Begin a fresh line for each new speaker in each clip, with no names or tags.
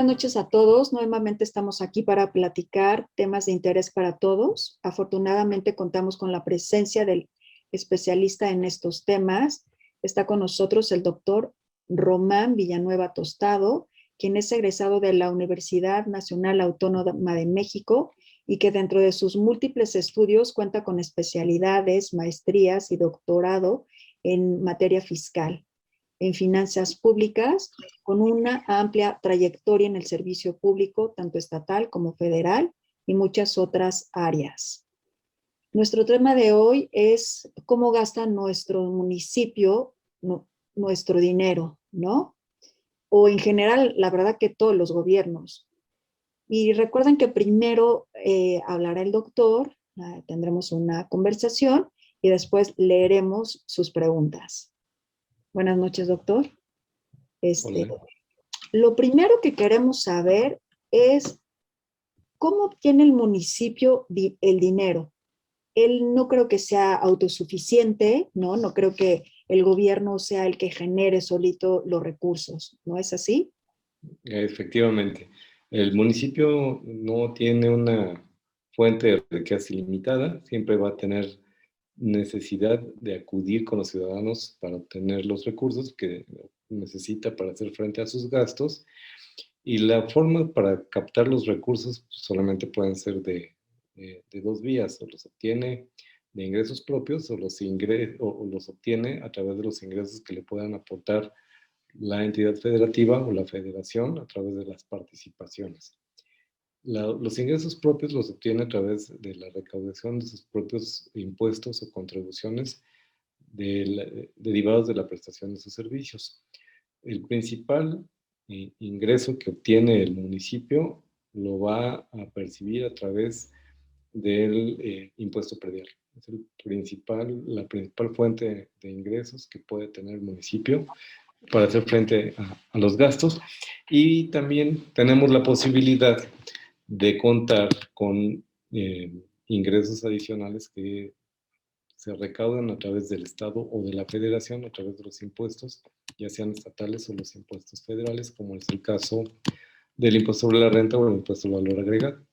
Buenas noches a todos. Nuevamente estamos aquí para platicar temas de interés para todos. Afortunadamente contamos con la presencia del especialista en estos temas. Está con nosotros el doctor Román Villanueva Tostado, quien es egresado de la Universidad Nacional Autónoma de México y que dentro de sus múltiples estudios cuenta con especialidades, maestrías y doctorado en materia fiscal, en finanzas públicas, con una amplia trayectoria en el servicio público, tanto estatal como federal, y muchas otras áreas. Nuestro tema de hoy es cómo gasta nuestro municipio nuestro dinero, ¿no? O en general, la verdad que todos los gobiernos. Y recuerden que primero hablará el doctor, tendremos una conversación y después leeremos sus preguntas. Buenas noches, doctor.
Hola.
Lo primero que queremos saber es cómo obtiene el municipio el dinero. Él no creo que sea autosuficiente, ¿no? No creo que el gobierno sea el que genere solito los recursos, ¿no es así?
Efectivamente, el municipio no tiene una fuente de riqueza ilimitada, siempre va a tener necesidad de acudir con los ciudadanos para obtener los recursos que necesita para hacer frente a sus gastos, y la forma para captar los recursos solamente pueden ser de dos vías: o los obtiene de ingresos propios o los obtiene a través de los ingresos que le puedan aportar la entidad federativa o la federación a través de las participaciones. Los ingresos propios los obtiene a través de la recaudación de sus propios impuestos o contribuciones derivados de la prestación de sus servicios. El principal ingreso que obtiene el municipio lo va a percibir a través del impuesto predial. Es la principal fuente de ingresos que puede tener el municipio para hacer frente a los gastos, y también tenemos la posibilidad de contar con ingresos adicionales que se recaudan a través del Estado o de la Federación, a través de los impuestos, ya sean estatales o los impuestos federales, como es el caso del impuesto sobre la renta o el impuesto al valor agregado.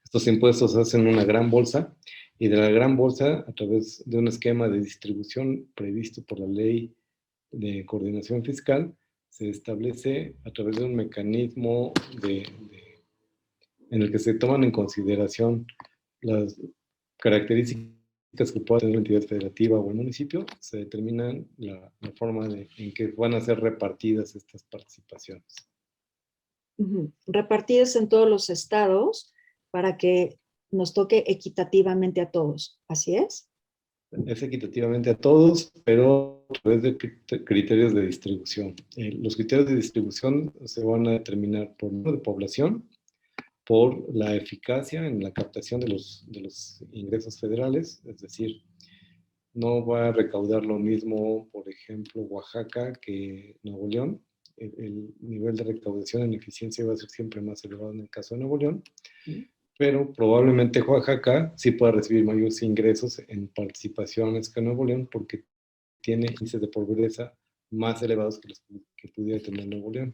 Estos impuestos hacen una gran bolsa, y de la gran bolsa, a través de un esquema de distribución previsto por la Ley de Coordinación Fiscal, se establece a través de un mecanismo en el que se toman en consideración las características que pueda tener la entidad federativa o el municipio. Se determinan la forma en que van a ser repartidas estas participaciones.
Repartidas en todos los estados para que nos toque equitativamente a todos, ¿así es?
Es equitativamente a todos, pero a través de criterios de distribución. Los criterios de distribución se van a determinar por número de población, por la eficacia en la captación de los ingresos federales, es decir, no va a recaudar lo mismo, por ejemplo, Oaxaca que Nuevo León. El nivel de recaudación en eficiencia va a ser siempre más elevado en el caso de Nuevo León, pero probablemente Oaxaca sí pueda recibir mayores ingresos en participaciones que Nuevo León, porque tiene índices de pobreza más elevados que los que pudiera tener Nuevo León.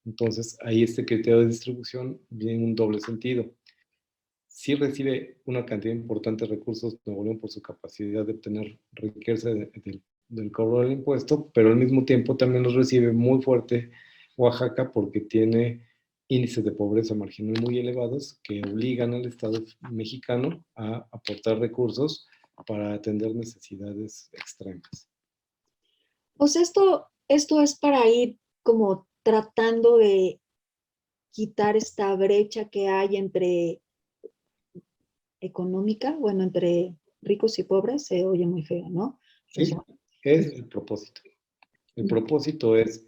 Entonces, ahí este criterio de distribución viene en un doble sentido. Sí recibe una cantidad importante de recursos Nuevo León por su capacidad de obtener riqueza del cobro del impuesto, pero al mismo tiempo también los recibe muy fuerte Oaxaca, porque tiene índices de pobreza marginal muy elevados que obligan al Estado mexicano a aportar recursos para atender necesidades extremas.
O sea, esto es para ir como tratando de quitar esta brecha que hay entre económica, bueno, entre ricos y pobres, se oye muy feo, ¿no?
Sí, es el propósito. El propósito es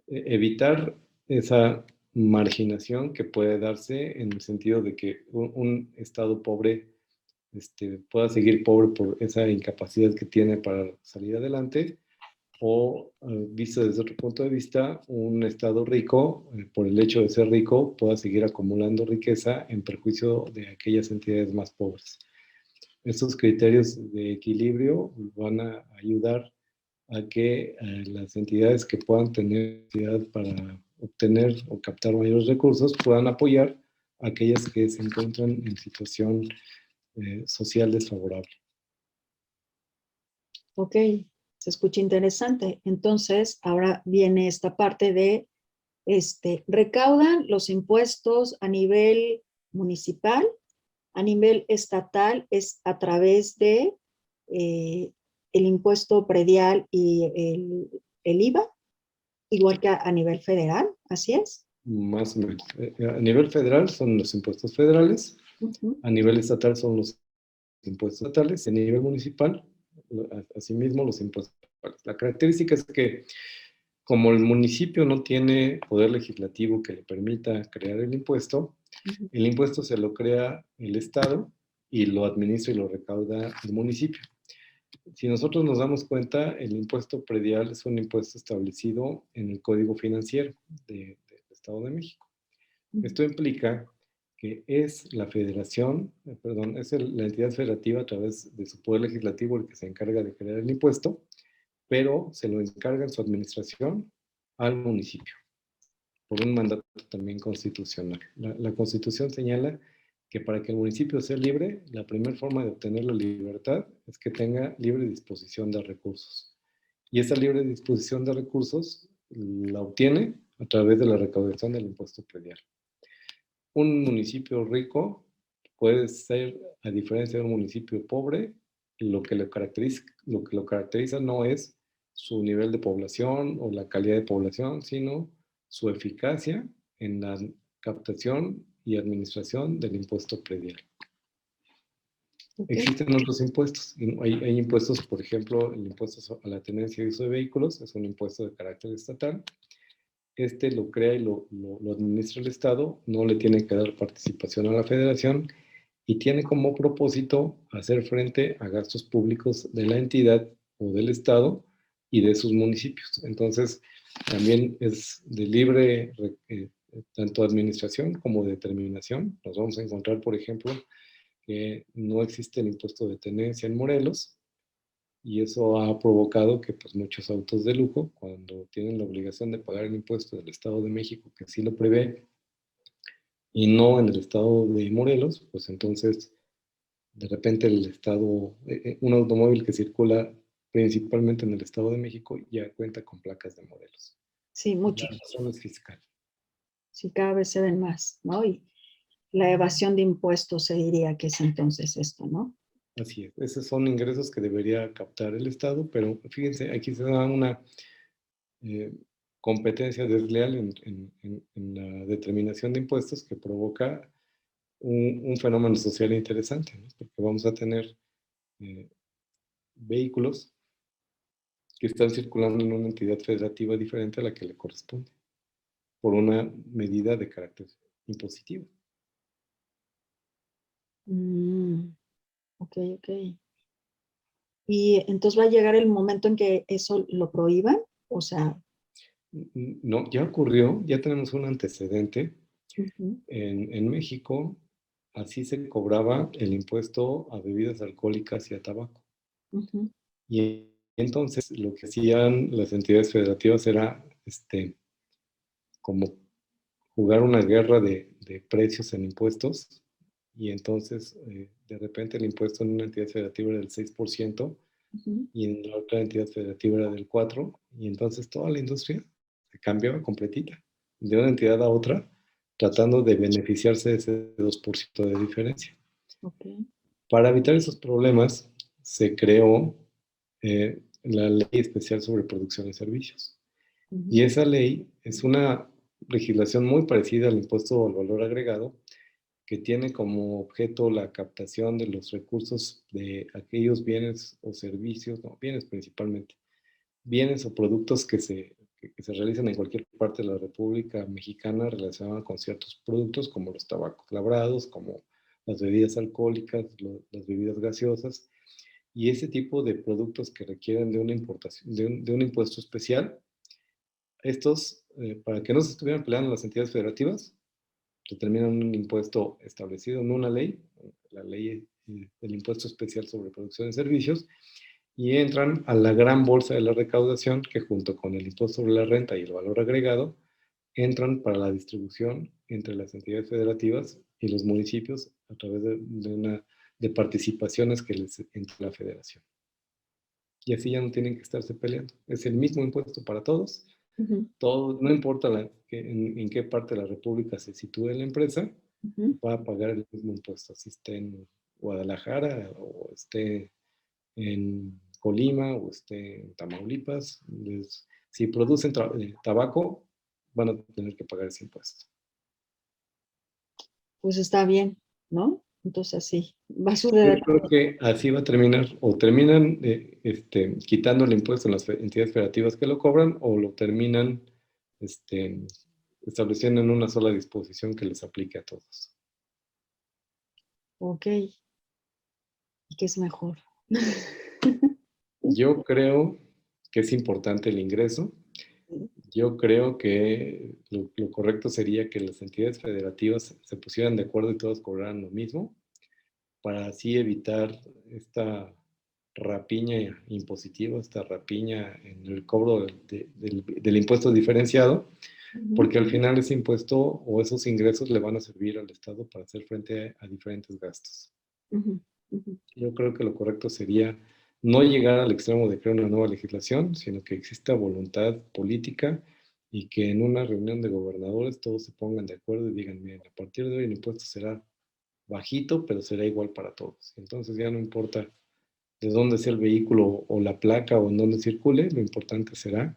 evitar esa marginación que puede darse, en el sentido de que un estado pobre pueda seguir pobre por esa incapacidad que tiene para salir adelante, o visto desde otro punto de vista, un estado rico, por el hecho de ser rico, pueda seguir acumulando riqueza en perjuicio de aquellas entidades más pobres. Estos criterios de equilibrio van a ayudar a que las entidades que puedan tener necesidad para obtener o captar mayores recursos, puedan apoyar a aquellas que se encuentran en situación social desfavorable.
Ok, se escucha interesante. Entonces, ahora viene esta parte de, recaudan los impuestos a nivel municipal, a nivel estatal es a través de el impuesto predial y el IVA, igual que a nivel federal, ¿así es?
Más o menos. A nivel federal son los impuestos federales, a nivel estatal son los impuestos estatales, y a nivel municipal, asimismo los impuestos municipales. La característica es que como el municipio no tiene poder legislativo que le permita crear el impuesto se lo crea el Estado y lo administra y lo recauda el municipio. Si nosotros nos damos cuenta, el impuesto predial es un impuesto establecido en el Código Financiero del Estado de México. Esto implica que es la federación, perdón, es la entidad federativa a través de su poder legislativo el que se encarga de crear el impuesto, pero se lo encarga en su administración al municipio, por un mandato también constitucional. La Constitución señala que para que el municipio sea libre, la primera forma de obtener la libertad es que tenga libre disposición de recursos. Y esa libre disposición de recursos la obtiene a través de la recaudación del impuesto predial. Un municipio rico puede ser, a diferencia de un municipio pobre, lo que lo caracteriza no es su nivel de población o la calidad de población, sino su eficacia en la captación y administración del impuesto predial. Okay. Existen otros impuestos. Hay impuestos, por ejemplo, el impuesto a la tenencia y uso de vehículos, es un impuesto de carácter estatal. Este lo crea y lo administra el Estado, no le tiene que dar participación a la Federación y tiene como propósito hacer frente a gastos públicos de la entidad o del Estado y de sus municipios. Entonces, también es de libre tanto administración como determinación. Nos vamos a encontrar, por ejemplo, que no existe el impuesto de tenencia en Morelos, y eso ha provocado que pues, muchos autos de lujo, cuando tienen la obligación de pagar el impuesto del Estado de México, que sí lo prevé, y no en el Estado de Morelos, pues entonces de repente el Estado, un automóvil que circula principalmente en el Estado de México ya cuenta con placas de Morelos.
Sí, mucho.
La razón es fiscal.
Sí, cada vez se ven más, ¿no? Y la evasión de impuestos se diría que es entonces esto, ¿no?
Así es, esos son ingresos que debería captar el Estado, pero fíjense, aquí se da una competencia desleal en la determinación de impuestos que provoca un fenómeno social interesante, ¿no? Porque vamos a tener vehículos que están circulando en una entidad federativa diferente a la que le corresponde, por una medida de carácter impositivo.
Ok, ok. ¿Y entonces va a llegar el momento en que eso lo prohíban? O sea...
No, ya ocurrió, ya tenemos un antecedente. En México, así se cobraba el impuesto a bebidas alcohólicas y a tabaco. Y entonces lo que hacían las entidades federativas era como jugar una guerra de precios en impuestos, y entonces de repente el impuesto en una entidad federativa era del 6% y en la otra entidad federativa era del 4%, y entonces toda la industria se cambiaba completita de una entidad a otra, tratando de beneficiarse de ese 2% de diferencia.
Okay.
Para evitar esos problemas, se creó la Ley Especial sobre Producción de Servicios. Y esa ley es una legislación muy parecida al impuesto al valor agregado, que tiene como objeto la captación de los recursos de aquellos bienes o servicios, no, bienes principalmente, bienes o productos que se realizan en cualquier parte de la República Mexicana relacionados con ciertos productos como los tabacos labrados, como las bebidas alcohólicas, las bebidas gaseosas, y ese tipo de productos que requieren de una importación, de un impuesto especial. Estos, para que no se estuvieran peleando las entidades federativas, determinan un impuesto establecido en una ley, la ley del impuesto especial sobre producción de servicios, y entran a la gran bolsa de la recaudación, que junto con el impuesto sobre la renta y el valor agregado, entran para la distribución entre las entidades federativas y los municipios a través de participaciones que les entre la federación. Y así ya no tienen que estarse peleando. Es el mismo impuesto para todos.
Ujú,
No importa en qué parte de la República se sitúe la empresa,
ujú.
va a pagar el mismo impuesto, si esté en Guadalajara o esté en Colima o esté en Tamaulipas. Si producen tabaco, van a tener que pagar ese impuesto.
Pues está bien, ¿no? Entonces sí, va a
Yo
suceder.
creo que así va a terminar, o terminan quitando el impuesto en las entidades federativas que lo cobran, o lo terminan este, estableciendo en una sola disposición que les aplique a todos.
Ok, ¿y qué es mejor?
Yo creo que es importante el ingreso. Yo creo que lo correcto sería que las entidades federativas se pusieran de acuerdo y todos cobraran lo mismo, para así evitar esta rapiña impositiva, esta rapiña en el cobro del impuesto diferenciado,
Ujú,
porque al final ese impuesto o esos ingresos le van a servir al Estado para hacer frente a diferentes gastos.
ujú, ujú.
Yo creo que lo correcto sería no llegar al extremo de crear una nueva legislación, sino que exista voluntad política y que en una reunión de gobernadores todos se pongan de acuerdo y digan, miren, a partir de hoy el impuesto será bajito, pero será igual para todos. Entonces ya no importa de dónde sea el vehículo o la placa o en dónde circule, lo importante será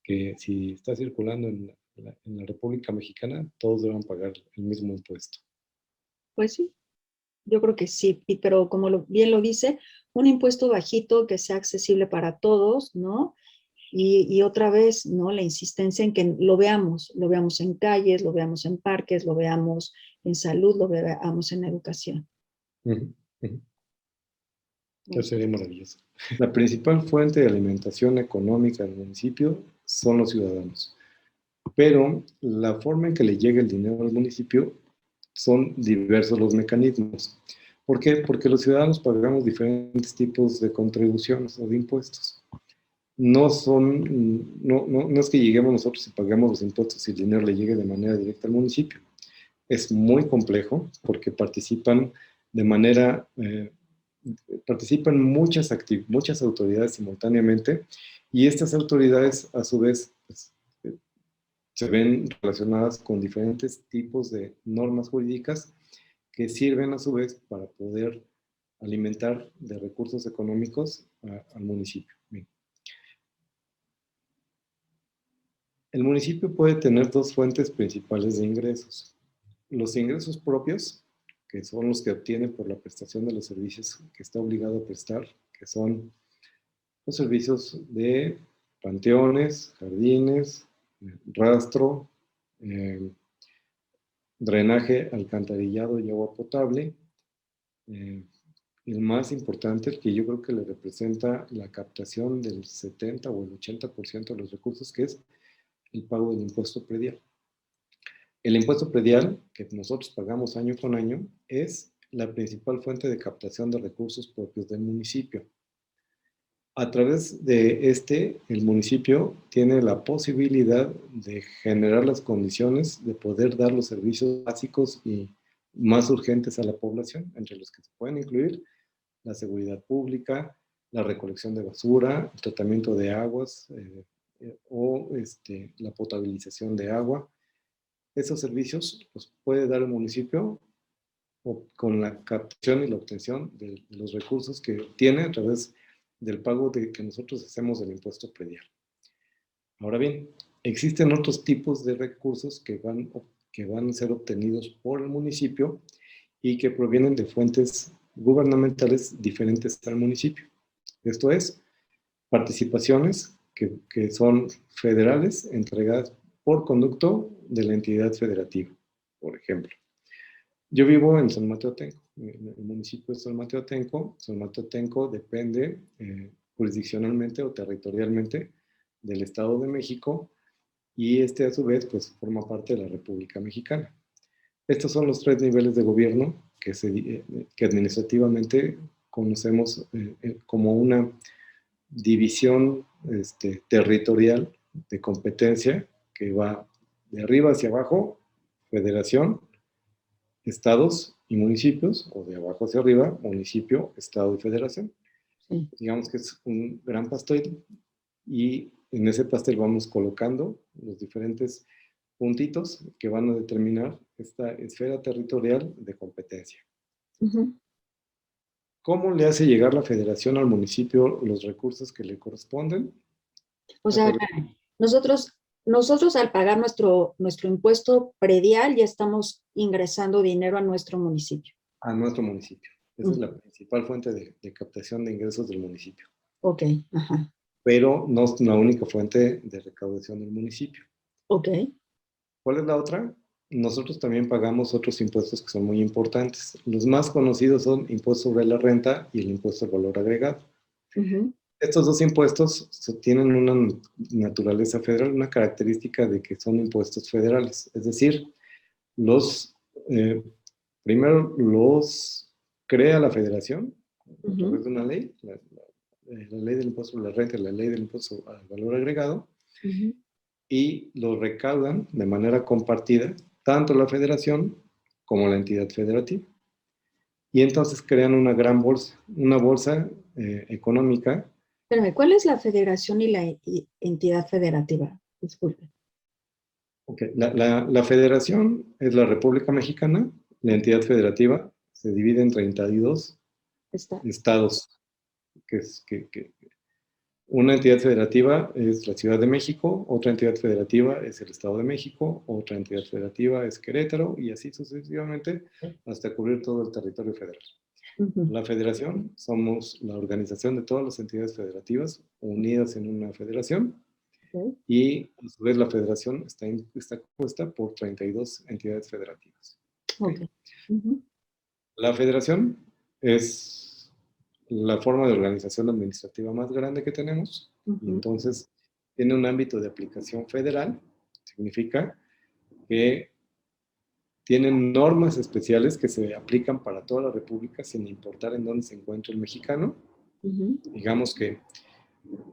que si está circulando en la República Mexicana, todos deban pagar el mismo impuesto.
Pues sí, yo creo que sí, pero como bien lo dice, un impuesto bajito que sea accesible para todos, ¿no? Y otra vez, ¿no? La insistencia en que lo veamos en calles, lo veamos en parques, lo veamos en salud, lo veamos en educación.
Ujú, ujú. Eso
Pues,
sería maravilloso. La principal fuente de alimentación económica del municipio son los ciudadanos, pero la forma en que le llega el dinero al municipio son diversos los mecanismos. ¿Por qué? Porque los ciudadanos pagamos diferentes tipos de contribuciones o de impuestos. No es que lleguemos nosotros y paguemos los impuestos y el dinero le llegue de manera directa al municipio. Es muy complejo porque de manera, participan muchas autoridades simultáneamente, y estas autoridades a su vez pues, se ven relacionadas con diferentes tipos de normas jurídicas que sirven a su vez para poder alimentar de recursos económicos al municipio. Bien. El municipio puede tener dos fuentes principales de ingresos. Los ingresos propios, que son los que obtiene por la prestación de los servicios que está obligado a prestar, que son los servicios de panteones, jardines, rastro, eh, drenaje, alcantarillado y agua potable. Eh, el más importante, el que yo creo que le representa la captación del 70 o el 80% de los recursos, que es el pago del impuesto predial. El impuesto predial, que nosotros pagamos año con año, es la principal fuente de captación de recursos propios del municipio. A través de el municipio tiene la posibilidad de generar las condiciones de poder dar los servicios básicos y más urgentes a la población, entre los que se pueden incluir la seguridad pública, la recolección de basura, el tratamiento de aguas la potabilización de agua. Esos servicios los puede dar el municipio con la captación y la obtención de los recursos que obtiene a través del pago que nosotros hacemos del impuesto predial. Ahora bien, existen otros tipos de recursos que van a ser obtenidos por el municipio y que provienen de fuentes gubernamentales diferentes al municipio. Esto es, participaciones que son federales entregadas por conducto de la entidad federativa, por ejemplo. Yo vivo en San Mateo Atenco, en el municipio de San Mateo Atenco. San Mateo Atenco depende jurisdiccionalmente o territorialmente del Estado de México, y a su vez pues forma parte de la República Mexicana. Estos son los tres niveles de gobierno que administrativamente conocemos como una división territorial de competencia que va de arriba hacia abajo, federación, estados y municipios, o de abajo hacia arriba, municipio, estado y federación.
Sí.
Digamos que es un gran pastel y en ese pastel vamos colocando los diferentes puntitos que van a determinar esta esfera territorial de competencia.
Ujú.
¿Cómo le hace llegar la federación al municipio los recursos que le corresponden?
O
A
sea,
través
nosotros al pagar nuestro impuesto predial ya estamos ingresando dinero a nuestro municipio.
a nuestro municipio. Esa es
Ujú.
la principal fuente de captación de ingresos del municipio,
Ok, ajá,
pero no es la única fuente de recaudación del municipio.
ok.
¿Cuál es la otra? Nosotros también pagamos otros impuestos que son muy importantes. Los más conocidos son impuesto sobre la renta y el impuesto al valor agregado.
Ujú,
Estos dos impuestos tienen una naturaleza federal, una característica de que son impuestos federales. Es decir, los, eh, primero los crea la federación a
ujú,
través de una ley, la ley del impuesto sobre la renta y la ley del impuesto al valor agregado,
ujú.
y lo recaudan de manera compartida tanto la federación como la entidad federativa. Y entonces crean una gran bolsa, una bolsa económica.
Espérame, ¿cuál es la federación y la entidad federativa? Disculpe.
Okay. La federación es la República Mexicana, la entidad federativa se divide en 32
Está.
estados, que una entidad federativa es la Ciudad de México, otra entidad federativa es el Estado de México, otra entidad federativa es Querétaro y así sucesivamente hasta cubrir todo el territorio federal.
Ujú,
La federación somos la organización de todas las entidades federativas unidas en una federación
ok,
y a su vez la federación está compuesta por 32 entidades federativas.
ok.
¿Okay?
Ujú,
La federación es la forma de organización administrativa más grande que tenemos y
ujú,
entonces tiene un ámbito de aplicación federal. Significa que tienen normas especiales que se aplican para toda la República sin importar en dónde se encuentre el mexicano.
ujú,
Digamos que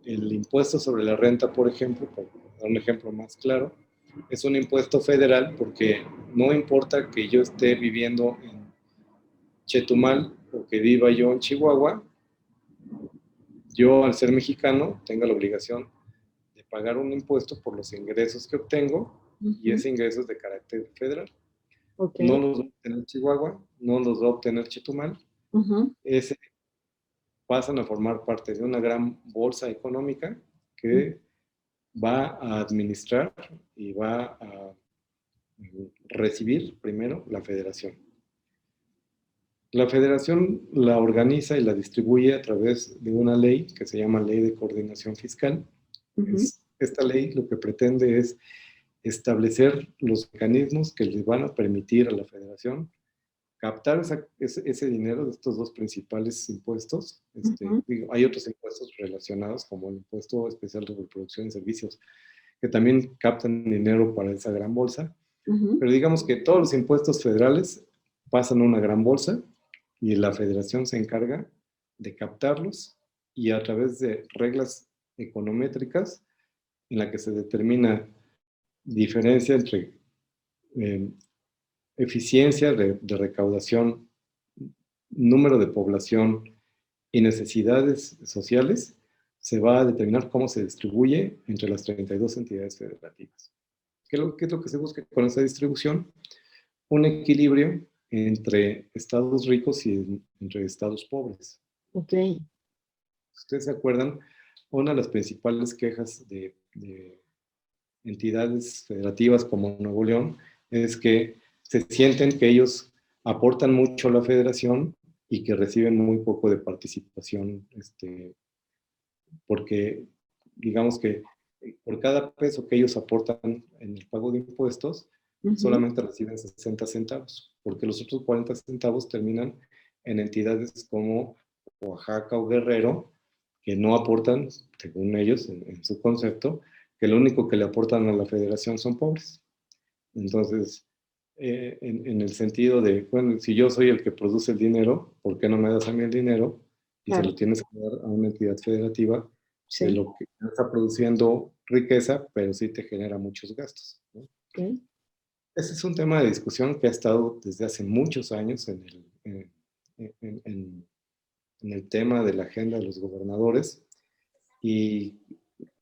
el impuesto sobre la renta, por ejemplo, por dar un ejemplo más claro, es un impuesto federal porque no importa que yo esté viviendo en Chetumal o que viva yo en Chihuahua, yo al ser mexicano tengo la obligación de pagar un impuesto por los ingresos que obtengo y
ujú,
ese ingreso es de carácter federal.
ok.
No los va a obtener Chihuahua, no los va a obtener Chetumal,
Ujú,
ese pasan a formar parte de una gran bolsa económica
ujú,
que va a administrar y va a recibir primero la federación. La federación la organiza y la distribuye a través de una ley que se llama Ley de Coordinación Fiscal.
ujú,
Esta ley lo que pretende es establecer los mecanismos que le van a permitir a la federación captar ese dinero de estos dos principales impuestos.
ujú,
Digo, hay otros impuestos relacionados como el impuesto especial de producción y servicios que también captan dinero para esa gran bolsa.
ujú.
Pero digamos que todos los impuestos federales pasan a una gran bolsa y la federación se encarga de captarlos y a través de reglas econométricas en la que se determina diferencia entre eh, eficiencia de recaudación, número de población y necesidades sociales, se va a determinar cómo se distribuye entre las 32 entidades federativas. ¿Qué es lo que se busca con esa distribución? Un equilibrio entre estados ricos y entre estados pobres.
Ok.
Si ustedes se acuerdan, una de las principales quejas de entidades federativas como Nuevo León es que se sienten que ellos aportan mucho a la federación y que reciben muy poco de participación, porque digamos que por cada peso que ellos aportan en el pago de impuestos,
Ujú,
solamente reciben 60 centavos, porque los otros 40 centavos terminan en entidades como Oaxaca o Guerrero, que no aportan, según ellos, en su concepto, que lo único que le aportan a la federación son pobres. Entonces, en el sentido de, bueno, si yo soy el que produce el dinero, ¿por qué no me das a mí el dinero? Y se
claro,
lo tienes que dar a una entidad federativa de
sí.
lo que está produciendo riqueza, pero sí te genera muchos gastos, ¿no?
Ok.
Ese es un tema de discusión que ha estado desde hace muchos años en el tema de la agenda de los gobernadores, y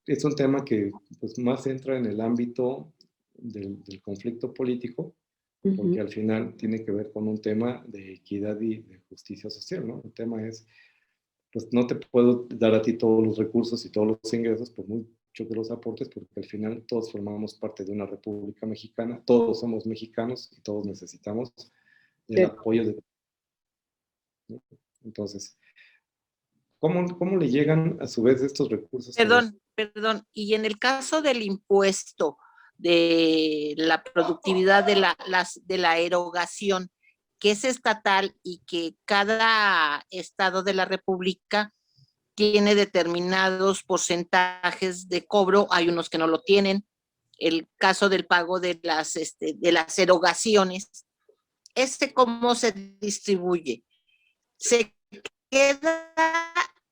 es un tema que pues, más entra en el ámbito del conflicto político, porque
Ujú.
al final tiene que ver con un tema de equidad y de justicia social, ¿no? El tema es, pues no te puedo dar a ti todos los recursos y todos los ingresos, por mucho que los aportes, porque al final todos formamos parte de una república mexicana, todos somos mexicanos y todos necesitamos el
De-
apoyo de... ¿no? Entonces, ¿cómo le llegan a su vez estos recursos a los...
Perdón. Y en el caso del impuesto de la productividad de la erogación, que es estatal y que cada estado de la República tiene determinados porcentajes de cobro, hay unos que no lo tienen, el caso del pago de las erogaciones, ¿cómo se distribuye? ¿Se queda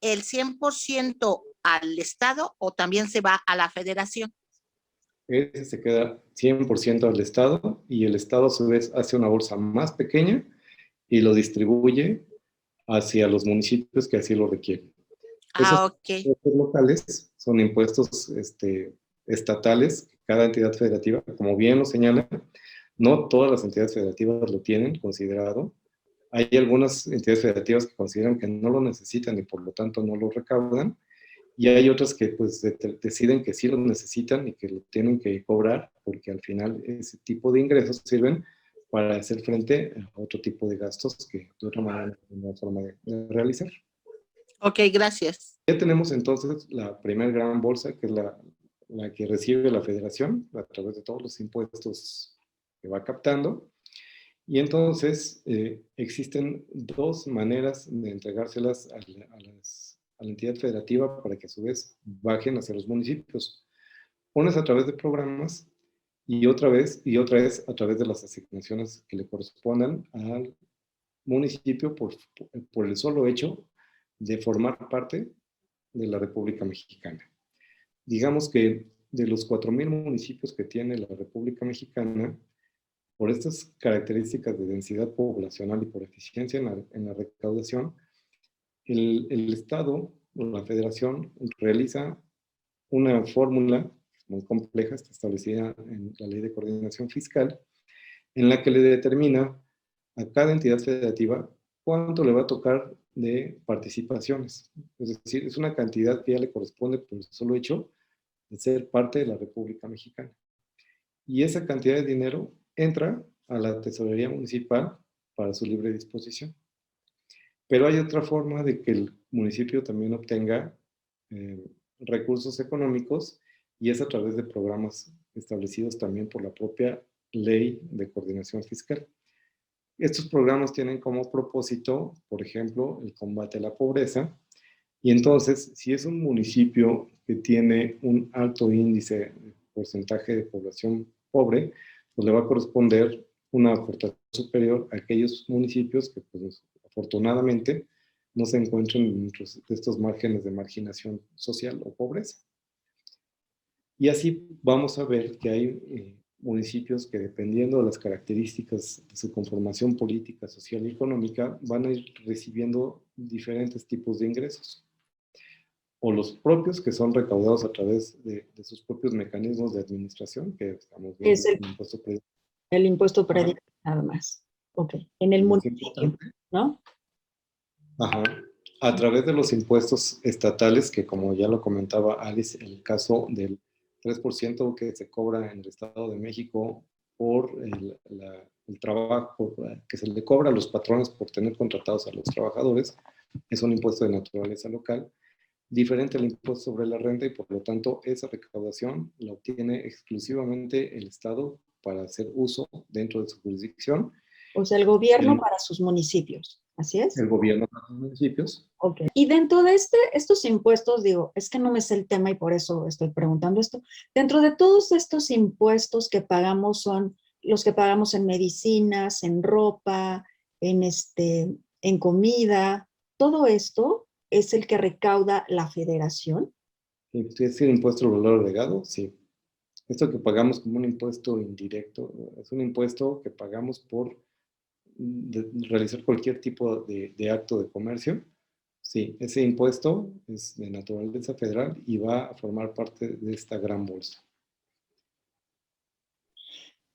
el 100% al Estado o también se va a la Federación?
Ese se queda 100% al Estado, y el Estado a su vez hace una bolsa más pequeña y lo distribuye hacia los municipios que así lo requieren. Esos
Ok.
impuestos locales son impuestos estatales, cada entidad federativa, como bien lo señala, no todas las entidades federativas lo tienen considerado. Hay algunas entidades federativas que consideran que no lo necesitan y por lo tanto no lo recaudan, y hay otras que pues deciden que sí lo necesitan y que lo tienen que cobrar, porque al final ese tipo de ingresos sirven para hacer frente a otro tipo de gastos que de otra manera no hay forma de realizar.
Ok, gracias.
Ya tenemos entonces la primera gran bolsa, que es la que recibe la federación a través de todos los impuestos que va captando. Y entonces existen dos maneras de entregárselas a la entidad federativa para que a su vez bajen hacia los municipios. Una es a través de programas, y otra es a través de las asignaciones que le correspondan al municipio por el solo hecho de formar parte de la República Mexicana. Digamos que de los 4,000 municipios que tiene la República Mexicana, por estas características de densidad poblacional y por eficiencia en la recaudación, el Estado o la Federación realiza una fórmula muy compleja, está establecida en la Ley de Coordinación Fiscal, en la que le determina a cada entidad federativa cuánto le va a tocar de participaciones. Es decir, es una cantidad que ya le corresponde por el solo hecho de ser parte de la República Mexicana. Y esa cantidad de dinero entra a la tesorería municipal para su libre disposición. Pero hay otra forma de que el municipio también obtenga eh, recursos económicos, y es a través de programas establecidos también por la propia Ley de Coordinación Fiscal. Estos programas tienen como propósito, por ejemplo, el combate a la pobreza, y entonces, si es un municipio que tiene un alto índice de porcentaje de población pobre, pues le va a corresponder una aportación superior a aquellos municipios que, pues, afortunadamente, no se encuentran dentro de estos márgenes de marginación social o pobreza. Y así vamos a ver que hay municipios que, dependiendo de las características de su conformación política, social y económica, van a ir recibiendo diferentes tipos de ingresos, o los propios que son recaudados a través de sus propios mecanismos de administración, que estamos viendo
Es
el impuesto predial.
el impuesto predial, nada más. Ok, en el
Más
municipio,
importante.
¿no?
Ajá. A través de los impuestos estatales, que como ya lo comentaba Alice, el caso del 3% que se cobra en el Estado de México por el trabajo que se le cobra a los patrones por tener contratados a los trabajadores, es un impuesto de naturaleza local, diferente al impuesto sobre la renta, y por lo tanto esa recaudación la obtiene exclusivamente el Estado para hacer uso dentro de su jurisdicción.
O sea, el gobierno para sus municipios, ¿así es?
El gobierno de los municipios.
Ok. Y dentro de estos impuestos, digo, es que no me sé el tema y por eso estoy preguntando esto. Dentro de todos estos impuestos que pagamos son los que pagamos en medicinas, en ropa, en comida. Todo esto es el que recauda la federación.
¿Es el impuesto al valor agregado? Sí. Esto que pagamos como un impuesto indirecto, es un impuesto que pagamos por realizar cualquier tipo de acto de comercio. Sí, ese impuesto es de naturaleza federal y va a formar parte de esta gran bolsa.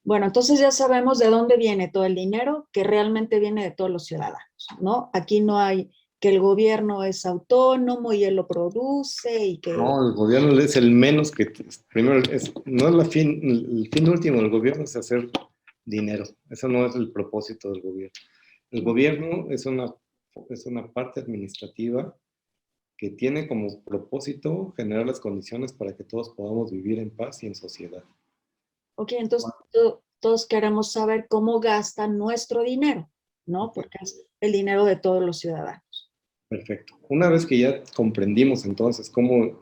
Bueno, entonces ya sabemos de dónde viene todo el dinero, que realmente viene de todos los ciudadanos, ¿no? Aquí no hay que el gobierno es autónomo y él lo produce y que...
No, el gobierno es el menos que, primero, no es el fin último del gobierno es hacer dinero. Eso no es el propósito del gobierno. El gobierno es una parte administrativa que tiene como propósito generar las condiciones para que todos podamos vivir en paz y en sociedad.
Ok, entonces todos queremos saber cómo gastan nuestro dinero, ¿no? Porque es el dinero de todos los ciudadanos.
Perfecto. Una vez que ya comprendimos entonces cómo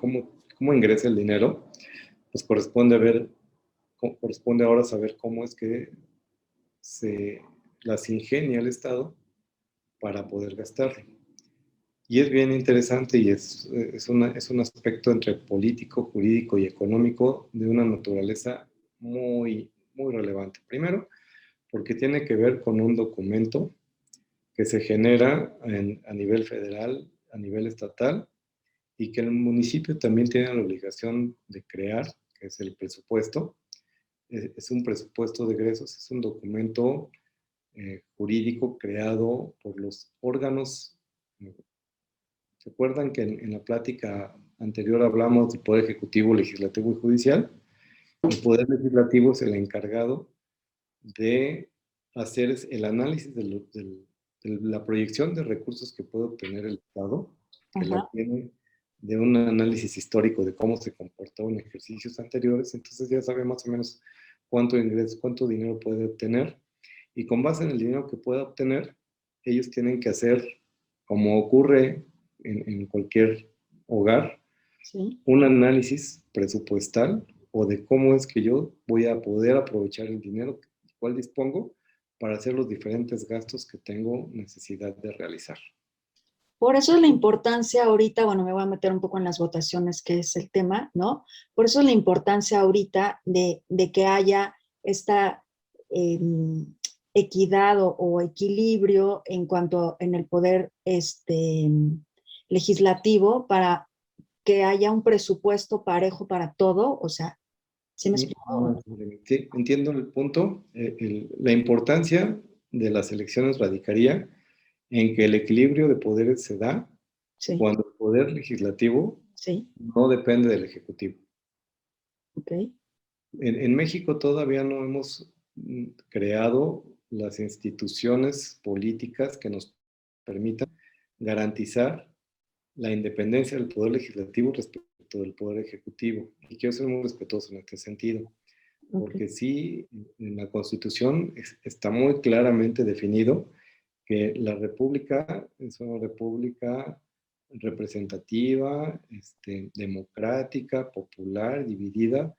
ingresa el dinero, pues corresponde ahora saber cómo es que se las ingenia el Estado para poder gastarlo. Y es bien interesante y es un aspecto entre político, jurídico y económico de una naturaleza muy, muy relevante. Primero, porque tiene que ver con un documento que se genera a nivel federal, a nivel estatal, y que el municipio también tiene la obligación de crear, que es el presupuesto. Es un presupuesto de egresos, es un documento jurídico creado por los órganos. ¿Se acuerdan que en la plática anterior hablamos del Poder Ejecutivo, Legislativo y Judicial? El Poder Legislativo es el encargado de hacer el análisis de la proyección de recursos que puede obtener el Estado, que la
Ajá.
tiene de un análisis histórico de cómo se comportó en ejercicios anteriores, entonces ya sabe más o menos cuánto ingreso, cuánto dinero puede obtener, y con base en el dinero que pueda obtener, ellos tienen que hacer, como ocurre en cualquier hogar,
Sí.
un análisis presupuestal o de cómo es que yo voy a poder aprovechar el dinero del cual dispongo para hacer los diferentes gastos que tengo necesidad de realizar.
Por eso es la importancia ahorita, bueno, me voy a meter un poco en las votaciones, que es el tema, ¿no? Por eso es la importancia ahorita de que haya esta eh, equidad o equilibrio en cuanto en el poder legislativo para que haya un presupuesto parejo para todo, o sea, ¿sí me explico?
Sí, entiendo el punto. La importancia de las elecciones radicaría en que el equilibrio de poderes se da
Sí,
cuando el poder legislativo
sí,
no depende del ejecutivo.
ok,
En México todavía no hemos creado las instituciones políticas que nos permitan garantizar la independencia del poder legislativo respecto del poder ejecutivo. Y quiero ser muy respetuoso en este sentido,
ok,
porque sí, en la Constitución está muy claramente definido que la república es una república representativa, democrática, popular, dividida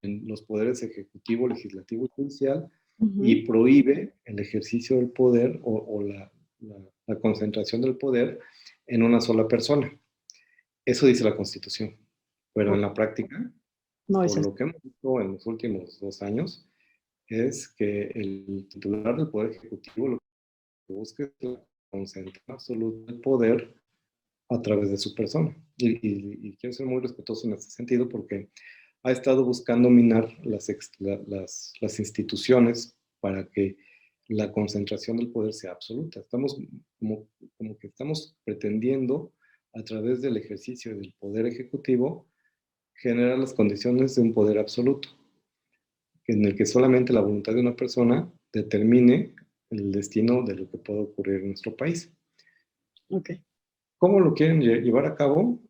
en los poderes ejecutivo, legislativo y judicial,
ujú,
y prohíbe el ejercicio del poder o la concentración del poder en una sola persona. Eso dice la Constitución. Pero en
ok.
la práctica,
No es
por
así.
lo que hemos visto en los últimos 2 años, es que el titular del Poder Ejecutivo lo que busca es la concentración absoluta del poder a través de su persona. Y quiero ser muy respetuoso en este sentido porque ha estado buscando minar las instituciones para que la concentración del poder sea absoluta. Estamos como que estamos pretendiendo, a través del ejercicio del poder ejecutivo, generar las condiciones de un poder absoluto, en el que solamente la voluntad de una persona determine el destino de lo que pueda ocurrir en nuestro país.
Ok.
¿Cómo lo quieren llevar a cabo?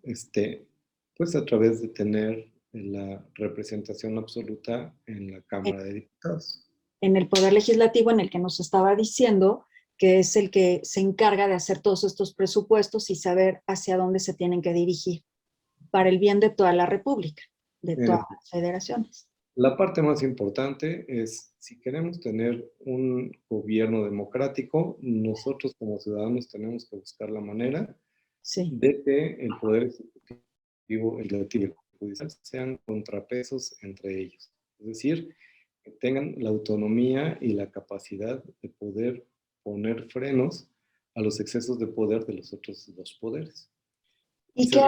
Pues a través de tener la representación absoluta en la Cámara de Diputados.
En el poder legislativo en el que nos estaba diciendo que es el que se encarga de hacer todos estos presupuestos y saber hacia dónde se tienen que dirigir para el bien de toda la República, de todas las federaciones.
La parte más importante es, si queremos tener un gobierno democrático, nosotros como ciudadanos tenemos que buscar la manera
Sí,
de que el Poder Ejecutivo, el Legislativo y el Judicial sean contrapesos entre ellos. Es decir, que tengan la autonomía y la capacidad de poder poner frenos a los excesos de poder de los otros dos poderes.
Y que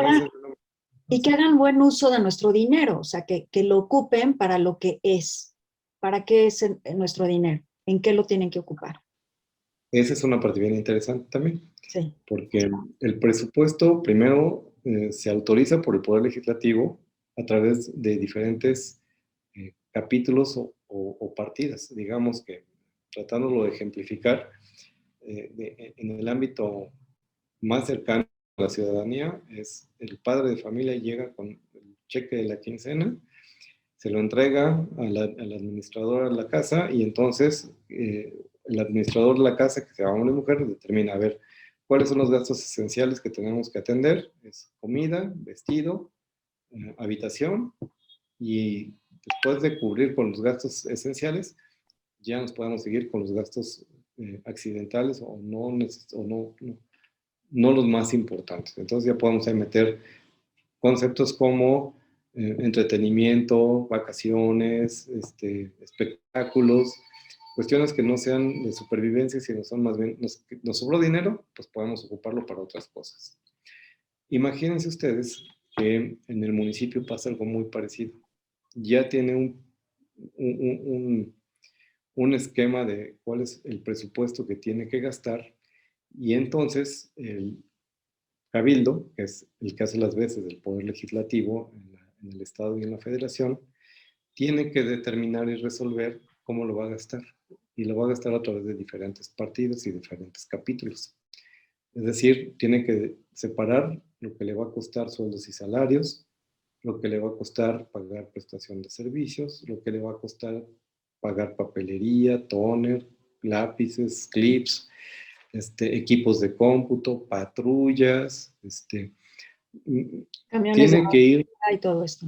hagan buen uso de nuestro dinero, o sea, que lo ocupen para lo que es. ¿Para qué es nuestro dinero? ¿En qué lo tienen que ocupar?
Esa es una parte bien interesante también,
Sí.
porque el presupuesto primero se autoriza por el Poder Legislativo a través de diferentes capítulos o partidas. Digamos que, tratándolo de ejemplificar, en el ámbito más cercano a la ciudadanía, es el padre de familia llega con el cheque de la quincena, se lo entrega al administrador de la casa y entonces el administrador de la casa, que sea hombre o mujer, determina, a ver, cuáles son los gastos esenciales que tenemos que atender. Es comida, vestido, habitación, y después de cubrir con los gastos esenciales, ya nos podemos seguir con los gastos accidentales o no los más importantes. Entonces ya podemos ahí meter conceptos como entretenimiento, vacaciones, espectáculos, cuestiones que no sean de supervivencia, sino son más bien, nos sobró dinero, pues podemos ocuparlo para otras cosas. Imagínense ustedes que en el municipio pasa algo muy parecido. Ya tiene un esquema de cuál es el presupuesto que tiene que gastar, y entonces el Cabildo, que es el que hace las veces del Poder Legislativo en el Estado y en la Federación, tiene que determinar y resolver cómo lo va a gastar. Y lo va a gastar a través de diferentes partidos y diferentes capítulos. Es decir, tiene que separar lo que le va a costar sueldos y salarios, lo que le va a costar pagar prestación de servicios, lo que le va a costar pagar papelería, toner, lápices, clips, equipos de cómputo, patrullas,
Camiones
tiene que ir
y todo esto.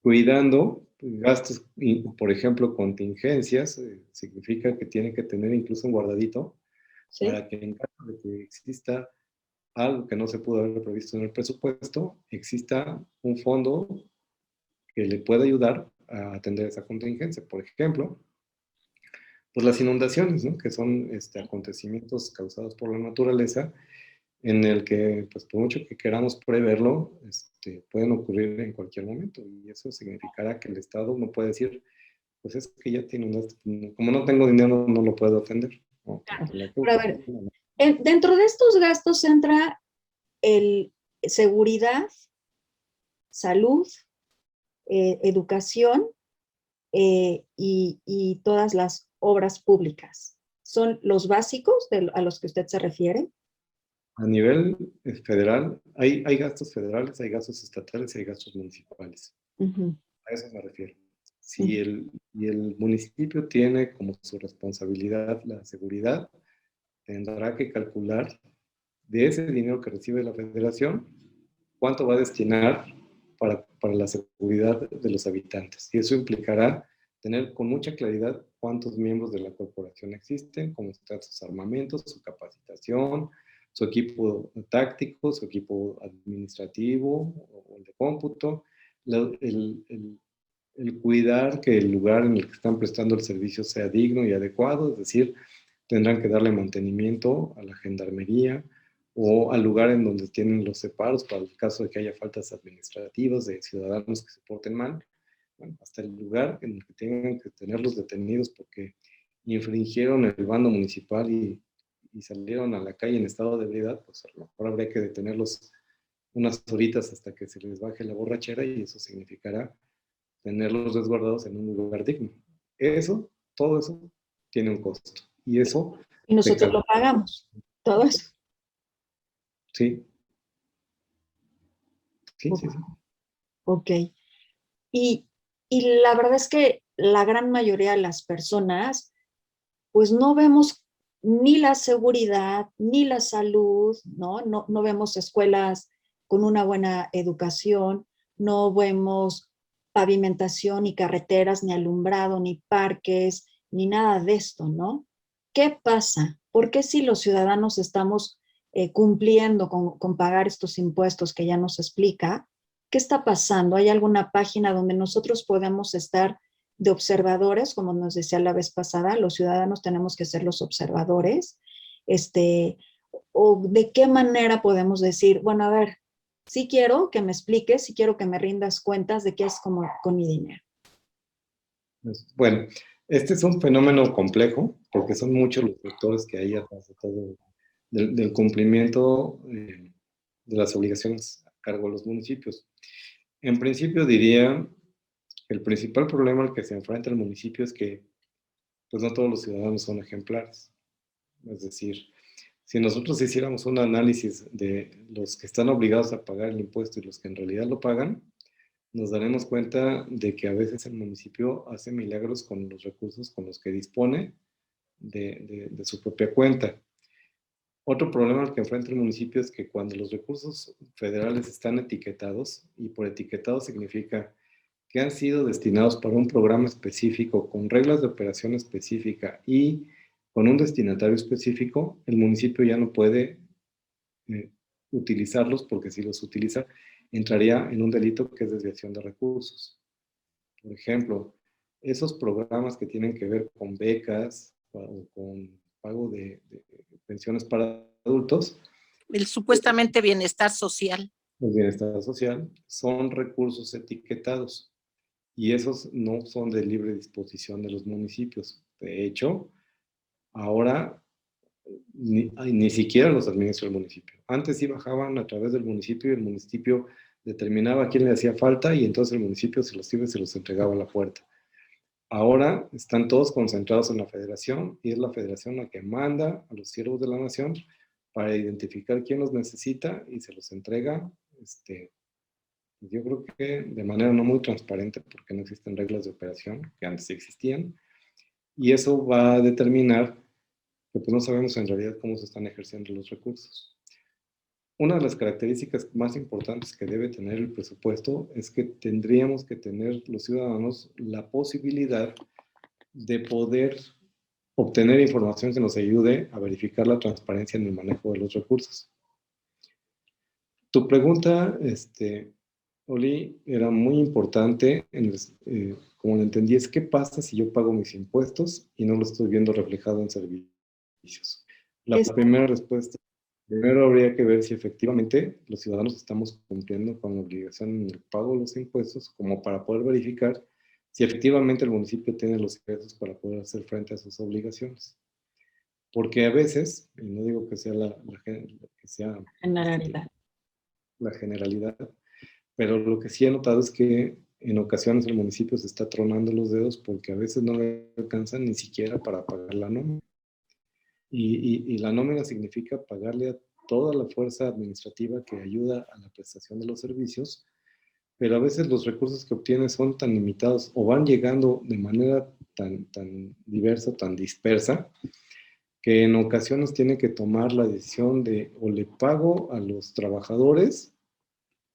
cuidando gastos, por ejemplo, contingencias, significa que tiene que tener incluso un guardadito, ¿sí?, para que en caso de que exista algo que no se pudo haber previsto en el presupuesto, exista un fondo que le pueda ayudar a atender esa contingencia. Por ejemplo, pues las inundaciones, ¿no?, que son acontecimientos causados por la naturaleza, en el que, pues por mucho que queramos preverlo, pueden ocurrir en cualquier momento, y eso significará que el Estado no puede decir, pues es que ya tiene como no tengo dinero, no lo puedo atender. ¿No?
Claro. Pero a ver, dentro de estos gastos entra seguridad, salud, educación y todas las obras públicas. ¿Son los básicos a los que usted se refiere?
A nivel federal, hay gastos federales, hay gastos estatales y hay gastos municipales. A eso me refiero. Si el municipio tiene como su responsabilidad la seguridad, tendrá que calcular de ese dinero que recibe la federación, cuánto va a destinar para la seguridad de los habitantes. Y eso implicará tener con mucha claridad cuántos miembros de la corporación existen, cómo están sus armamentos, su capacitación, su equipo táctico, su equipo administrativo o el de cómputo, el cuidar que el lugar en el que están prestando el servicio sea digno y adecuado, es decir, tendrán que darle mantenimiento a la gendarmería o al lugar en donde tienen los separos para el caso de que haya faltas administrativas de ciudadanos que se porten mal, bueno, hasta el lugar en el que tengan que tenerlos detenidos porque infringieron el bando municipal y salieron a la calle en estado de ebriedad, pues a lo mejor habría que detenerlos unas horitas hasta que se les baje la borrachera, y eso significará tenerlos resguardados en un lugar digno. Todo eso tiene un costo. Y eso...
Y nosotros lo pagamos, todo eso.
Sí. Sí.
Ok. Y la verdad es que la gran mayoría de las personas, pues no vemos ni la seguridad, ni la salud, ¿no? No vemos escuelas con una buena educación, no vemos pavimentación, ni carreteras, ni alumbrado, ni parques, ni nada de esto, ¿no? ¿Qué pasa? ¿Por qué si los ciudadanos estamos cumpliendo con pagar estos impuestos que ya nos explica, ¿qué está pasando? ¿Hay alguna página donde nosotros podemos estar de observadores? Como nos decía la vez pasada, los ciudadanos tenemos que ser los observadores. ¿O de qué manera podemos decir, bueno, a ver, sí quiero que me expliques, sí quiero que me rindas cuentas de qué es como con mi dinero?
Bueno, este es un fenómeno complejo porque son muchos los factores que hay atrás de todo del cumplimiento de las obligaciones a cargo de los municipios. En principio diría que el principal problema al que se enfrenta el municipio es que pues no todos los ciudadanos son ejemplares. Es decir, si nosotros hiciéramos un análisis de los que están obligados a pagar el impuesto y los que en realidad lo pagan, nos daremos cuenta de que a veces el municipio hace milagros con los recursos con los que dispone de su propia cuenta. Otro problema al que enfrenta el municipio es que cuando los recursos federales están etiquetados, y por etiquetado significa que han sido destinados para un programa específico, con reglas de operación específica y con un destinatario específico, el municipio ya no puede utilizarlos, porque si los utiliza, entraría en un delito que es desviación de recursos. Por ejemplo, esos programas que tienen que ver con becas o con pago de pensiones para adultos,
El supuestamente bienestar social.
el bienestar social, son recursos etiquetados y esos no son de libre disposición de los municipios. De hecho, ahora ni siquiera los administra el municipio. Antes sí bajaban a través del municipio y el municipio determinaba a quién le hacía falta y entonces el municipio se los iba y se los entregaba a la puerta. Ahora están todos concentrados en la federación y es la federación la que manda a los siervos de la nación para identificar quién los necesita y se los entrega, yo creo que de manera no muy transparente porque no existen reglas de operación que antes existían, y eso va a determinar que pues no sabemos en realidad cómo se están ejerciendo los recursos. Una de las características más importantes que debe tener el presupuesto es que tendríamos que tener los ciudadanos la posibilidad de poder obtener información que nos ayude a verificar la transparencia en el manejo de los recursos. Tu pregunta, Oli, era muy importante, como lo entendí, es qué pasa si yo pago mis impuestos y no lo estoy viendo reflejado en servicios. La primera respuesta, primero habría que ver si efectivamente los ciudadanos estamos cumpliendo con la obligación en el pago de los impuestos, como para poder verificar si efectivamente el municipio tiene los ingresos para poder hacer frente a sus obligaciones. Porque a veces, y no digo que sea la generalidad, pero lo que sí he notado es que en ocasiones el municipio se está tronando los dedos porque a veces no le alcanzan ni siquiera para pagar la nómina. Y la nómina significa pagarle a toda la fuerza administrativa que ayuda a la prestación de los servicios, pero a veces los recursos que obtiene son tan limitados o van llegando de manera tan diversa, tan dispersa, que en ocasiones tiene que tomar la decisión de o le pago a los trabajadores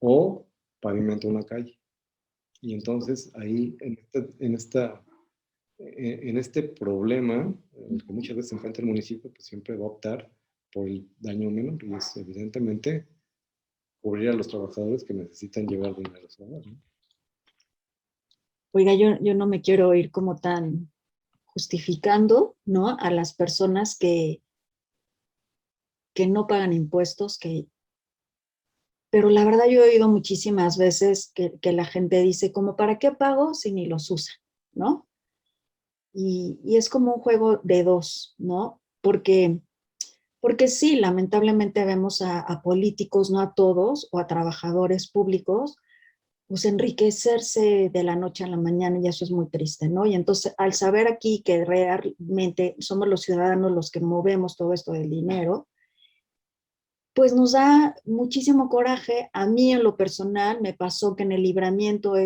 o pavimento una calle. Y entonces ahí, en este problema, en el que muchas veces se enfrenta el municipio, pues siempre va a optar por el daño menor, y es evidentemente cubrir a los trabajadores que necesitan llevar dinero a su hogar, ¿no?
Oiga, yo no me quiero ir como tan justificando, ¿no?, a las personas que no pagan impuestos, pero la verdad yo he oído muchísimas veces que la gente dice, como, ¿para qué pago si ni los usa?, ¿no? Y es como un juego de dos, ¿no? Porque sí, lamentablemente vemos a políticos, no a todos, o a trabajadores públicos, pues enriquecerse de la noche a la mañana, y eso es muy triste, ¿no? Y entonces, al saber aquí que realmente somos los ciudadanos los que movemos todo esto del dinero, pues nos da muchísimo coraje. A mí en lo personal me pasó que en el libramiento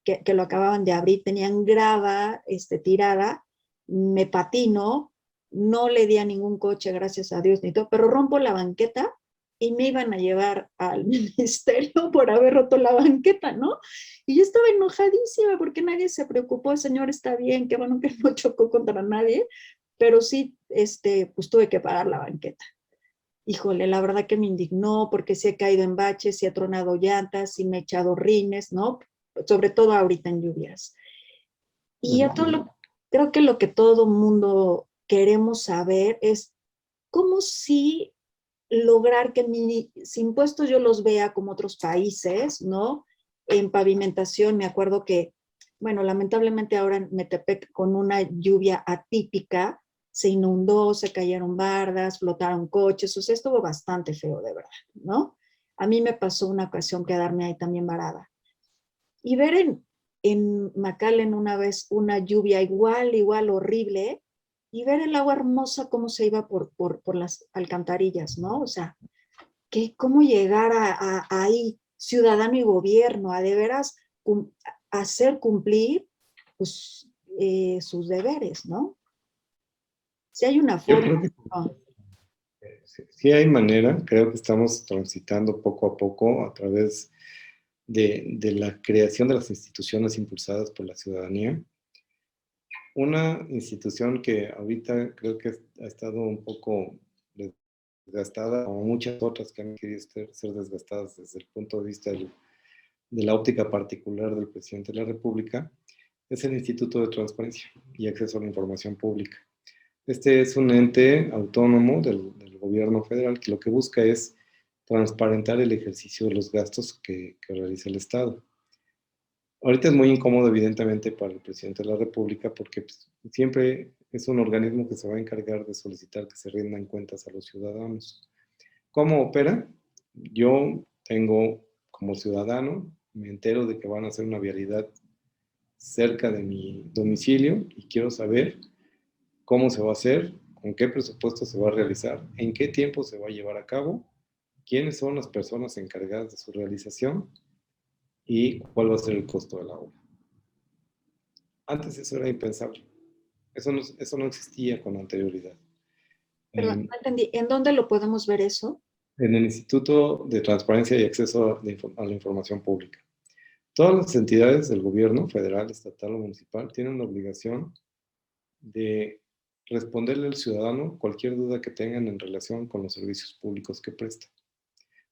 que lo acababan de abrir, tenían grava tirada, me patino, no le di a ningún coche, gracias a Dios, ni todo, pero rompo la banqueta y me iban a llevar al ministerio por haber roto la banqueta, ¿no? Y yo estaba enojadísima porque nadie se preocupó. El señor está bien, qué bueno que no chocó contra nadie, pero sí, pues tuve que pagar la banqueta. híjole, la verdad que me indignó porque sí he caído en baches, sí he tronado llantas, sí me he echado rines, ¿no? Sobre todo ahorita en lluvias. Y creo que lo que todo mundo queremos saber es cómo sí lograr que mis impuestos yo los vea como otros países, ¿no? En pavimentación, me acuerdo que, bueno, lamentablemente ahora en Metepec con una lluvia atípica, se inundó, se cayeron bardas, flotaron coches, o sea, estuvo bastante feo, de verdad, ¿no? A mí me pasó una ocasión quedarme ahí también varada. Y ver en McAllen una vez una lluvia igual, horrible, y ver el agua hermosa cómo se iba por las alcantarillas, ¿no? O sea, cómo llegar a ahí, ciudadano y gobierno, a de veras hacer cumplir pues, sus deberes, ¿no? Si hay una
Yo
forma.
creo que
¿No?
sí hay manera, creo que estamos transitando poco a poco a través de la creación de las instituciones impulsadas por la ciudadanía. Una institución que ahorita creo que ha estado un poco desgastada, como muchas otras que han querido ser desgastadas desde el punto de vista de la óptica particular del presidente de la República, es el Instituto de Transparencia y Acceso a la Información Pública. Este es un ente autónomo del gobierno federal que lo que busca es transparentar el ejercicio de los gastos que realiza el Estado. Ahorita es muy incómodo, evidentemente, para el presidente de la República porque pues, siempre es un organismo que se va a encargar de solicitar que se rindan cuentas a los ciudadanos. ¿Cómo opera? Yo tengo, como ciudadano, me entero de que van a hacer una vialidad cerca de mi domicilio y quiero saber cómo se va a hacer, con qué presupuesto se va a realizar, en qué tiempo se va a llevar a cabo, quiénes son las personas encargadas de su realización y cuál va a ser el costo de la obra. Antes eso era impensable. Eso no existía con anterioridad.
Perdón, no entendí. ¿En dónde lo podemos ver eso?
En el Instituto de Transparencia y Acceso a la Información Pública. Todas las entidades del gobierno, federal, estatal o municipal, tienen la obligación de responderle al ciudadano cualquier duda que tengan en relación con los servicios públicos que presta.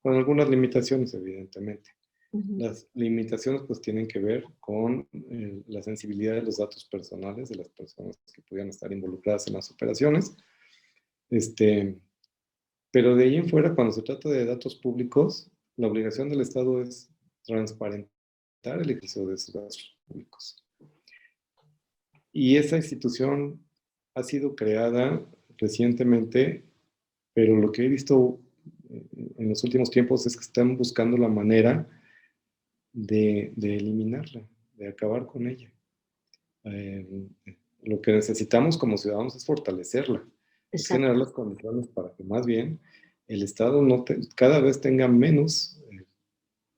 Con algunas limitaciones, evidentemente. Las limitaciones pues tienen que ver con la sensibilidad de los datos personales de las personas que pudieran estar involucradas en las operaciones. Pero de ahí en fuera, cuando se trata de datos públicos, la obligación del Estado es transparentar el ejercicio de esos datos públicos. Y esa institución ha sido creada recientemente, pero lo que he visto en los últimos tiempos es que están buscando la manera de eliminarla, de acabar con ella. Lo que necesitamos como ciudadanos es fortalecerla, es generar las condiciones para que más bien el Estado cada vez tenga menos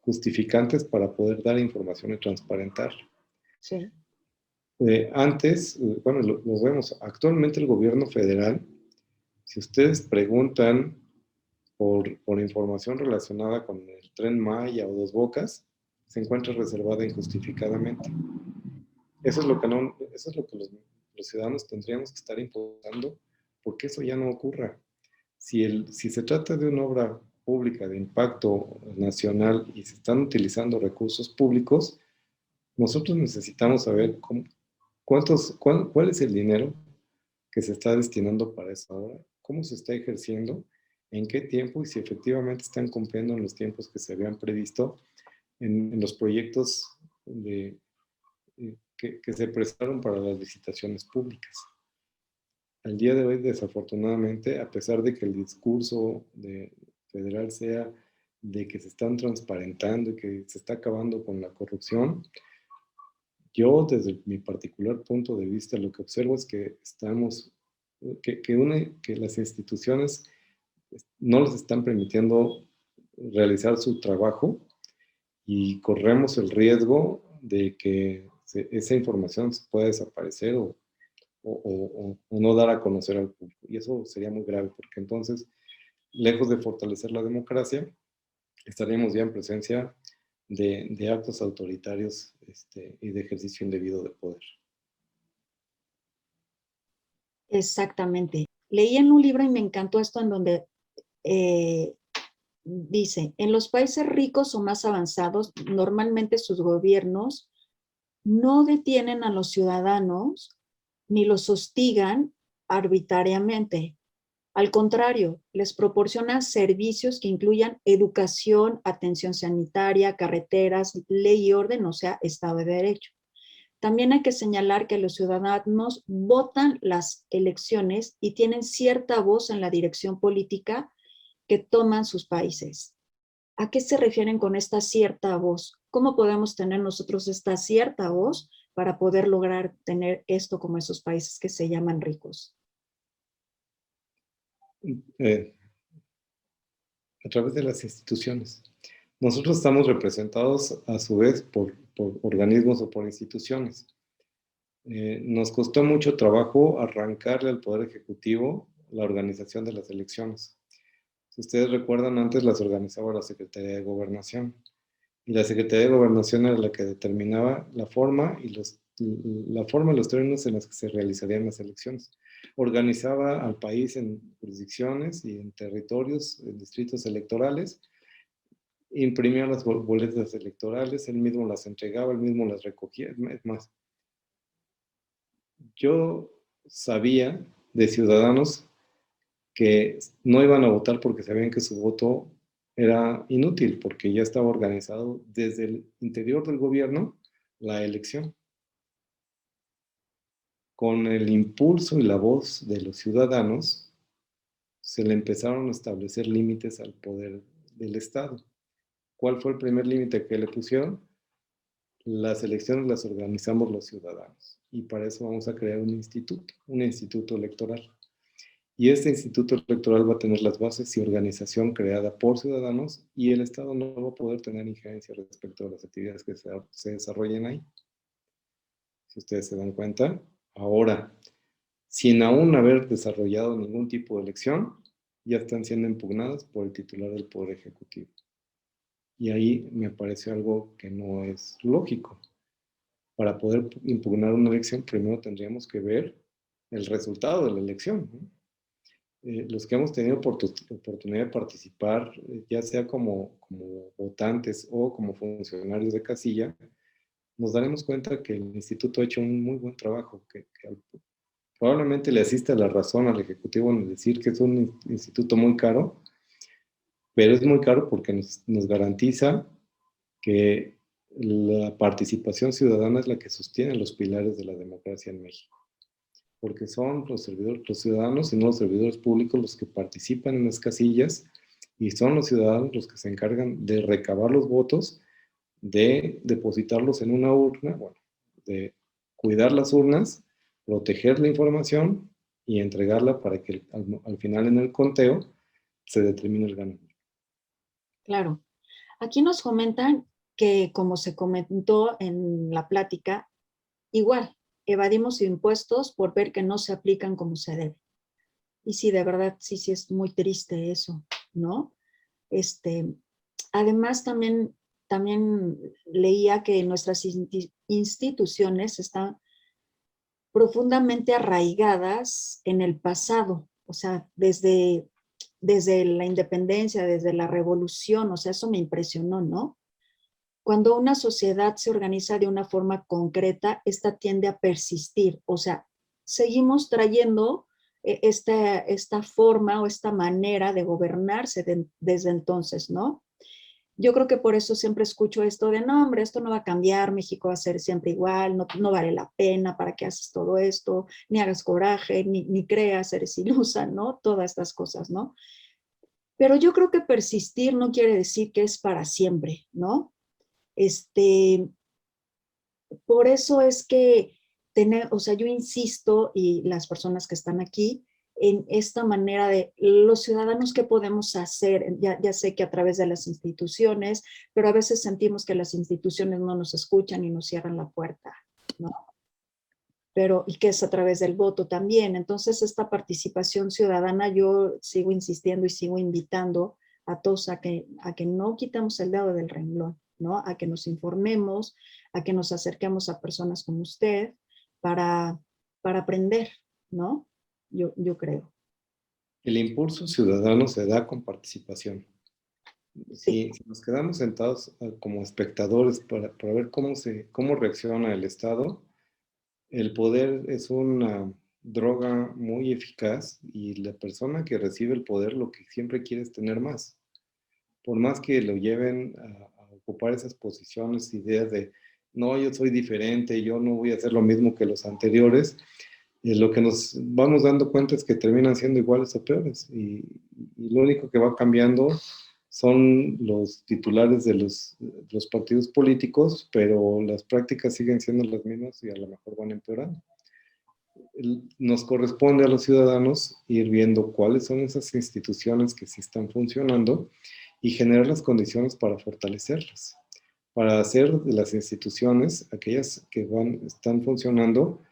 justificantes para poder dar información y transparentar.
Sí.
Antes, bueno, lo vemos, actualmente el gobierno federal, si ustedes preguntan por información relacionada con el Tren Maya o Dos Bocas, se encuentra reservada injustificadamente. Eso es lo que los ciudadanos tendríamos que estar impulsando porque eso ya no ocurra. Si se trata de una obra pública de impacto nacional y se están utilizando recursos públicos, nosotros necesitamos saber cuál es el dinero que se está destinando para esa obra, cómo se está ejerciendo, en qué tiempo y si efectivamente están cumpliendo en los tiempos que se habían previsto en los proyectos que se prestaron para las licitaciones públicas. Al día de hoy, desafortunadamente, a pesar de que el discurso federal sea de que se están transparentando y que se está acabando con la corrupción, yo desde mi particular punto de vista lo que observo es que que las instituciones no les están permitiendo realizar su trabajo y corremos el riesgo de que esa información se pueda desaparecer o no dar a conocer al público. Y eso sería muy grave, porque entonces, lejos de fortalecer la democracia, estaríamos ya en presencia de actos autoritarios y de ejercicio indebido de poder.
Exactamente. Leí en un libro y me encantó esto en donde dice, en los países ricos o más avanzados, normalmente sus gobiernos no detienen a los ciudadanos ni los hostigan arbitrariamente. Al contrario, les proporciona servicios que incluyan educación, atención sanitaria, carreteras, ley y orden, o sea, Estado de Derecho. También hay que señalar que los ciudadanos votan las elecciones y tienen cierta voz en la dirección política que toman sus países. ¿A qué se refieren con esta cierta voz? ¿Cómo podemos tener nosotros esta cierta voz para poder lograr tener esto como esos países que se llaman ricos?
A través de las instituciones. Nosotros estamos representados a su vez por organismos o por instituciones. Nos costó mucho trabajo arrancarle al Poder Ejecutivo la organización de las elecciones. Si ustedes recuerdan, antes las organizaba la Secretaría de Gobernación. Y la Secretaría de Gobernación era la que determinaba la forma y los términos en los que se realizarían las elecciones. Organizaba al país en jurisdicciones y en territorios, en distritos electorales, imprimía las boletas electorales, él mismo las entregaba, él mismo las recogía. Es más, yo sabía de ciudadanos que no iban a votar porque sabían que su voto era inútil, porque ya estaba organizado desde el interior del gobierno la elección. Con el impulso y la voz de los ciudadanos, se le empezaron a establecer límites al poder del Estado. ¿Cuál fue el primer límite que le pusieron? Las elecciones las organizamos los ciudadanos, y para eso vamos a crear un instituto electoral. Y este instituto electoral va a tener las bases y organización creada por ciudadanos, y el Estado no va a poder tener injerencia respecto a las actividades que se desarrollen ahí. Si ustedes se dan cuenta, ahora, sin aún haber desarrollado ningún tipo de elección, ya están siendo impugnadas por el titular del Poder Ejecutivo. Y ahí me parece algo que no es lógico. Para poder impugnar una elección, primero tendríamos que ver el resultado de la elección, ¿no? Los que hemos tenido oportunidad de participar, ya sea como votantes o como funcionarios de casilla, nos daremos cuenta que el instituto ha hecho un muy buen trabajo, que probablemente le asiste la razón al Ejecutivo en decir que es un instituto muy caro, pero es muy caro porque nos garantiza que la participación ciudadana es la que sostiene los pilares de la democracia en México. Porque son los ciudadanos y no los servidores públicos los que participan en las casillas, y son los ciudadanos los que se encargan de recabar los votos, de depositarlos en una urna, bueno, de cuidar las urnas, proteger la información y entregarla para que al final en el conteo se determine el ganador.
Claro. Aquí nos comentan que, como se comentó en la plática, igual, evadimos impuestos por ver que no se aplican como se debe. Y sí, de verdad, sí es muy triste eso, ¿no? Además, también leía que nuestras instituciones están profundamente arraigadas en el pasado, o sea, desde la independencia, desde la revolución, o sea, eso me impresionó, ¿no? Cuando una sociedad se organiza de una forma concreta, esta tiende a persistir, o sea, seguimos trayendo esta forma o esta manera de gobernarse desde entonces, ¿no? Yo creo que por eso siempre escucho esto de, no, hombre, esto no va a cambiar, México va a ser siempre igual, no vale la pena, ¿para qué haces todo esto? Ni hagas coraje, ni creas, eres ilusa, ¿no? Todas estas cosas, ¿no? Pero yo creo que persistir no quiere decir que es para siempre, ¿no? Por eso es que o sea, yo insisto, y las personas que están aquí, en esta manera de los ciudadanos, ¿qué podemos hacer? Ya sé que a través de las instituciones, pero a veces sentimos que las instituciones no nos escuchan y nos cierran la puerta, ¿no? Y que es a través del voto también. Entonces, esta participación ciudadana, yo sigo insistiendo y sigo invitando a todos a que no quitemos el dedo del renglón, ¿no? A que nos informemos, a que nos acerquemos a personas como usted para aprender, ¿no? Yo creo.
El impulso ciudadano se da con participación. Si nos quedamos sentados como espectadores para ver cómo reacciona el Estado, el poder es una droga muy eficaz y la persona que recibe el poder lo que siempre quiere es tener más. Por más que lo lleven a ocupar esas posiciones, ideas de, no, yo soy diferente, yo no voy a hacer lo mismo que los anteriores, lo que nos vamos dando cuenta es que terminan siendo iguales o peores. Y lo único que va cambiando son los titulares de los partidos políticos, pero las prácticas siguen siendo las mismas y a lo mejor van empeorando. Nos corresponde a los ciudadanos ir viendo cuáles son esas instituciones que sí están funcionando y generar las condiciones para fortalecerlas, para hacer de las instituciones, aquellas que están funcionando,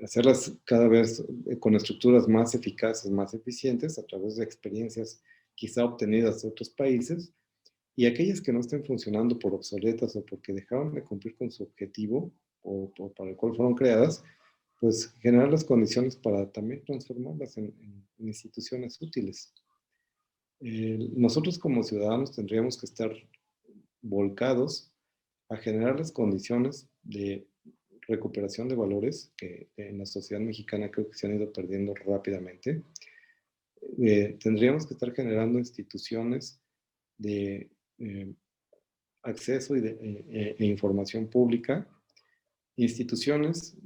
hacerlas cada vez con estructuras más eficaces, más eficientes, a través de experiencias quizá obtenidas de otros países, y aquellas que no estén funcionando por obsoletas o porque dejaron de cumplir con su objetivo o para el cual fueron creadas, pues generar las condiciones para también transformarlas en instituciones útiles. Nosotros como ciudadanos tendríamos que estar volcados a generar las condiciones de recuperación de valores que en la sociedad mexicana creo que se han ido perdiendo rápidamente. Tendríamos que estar generando instituciones de acceso e información pública, instituciones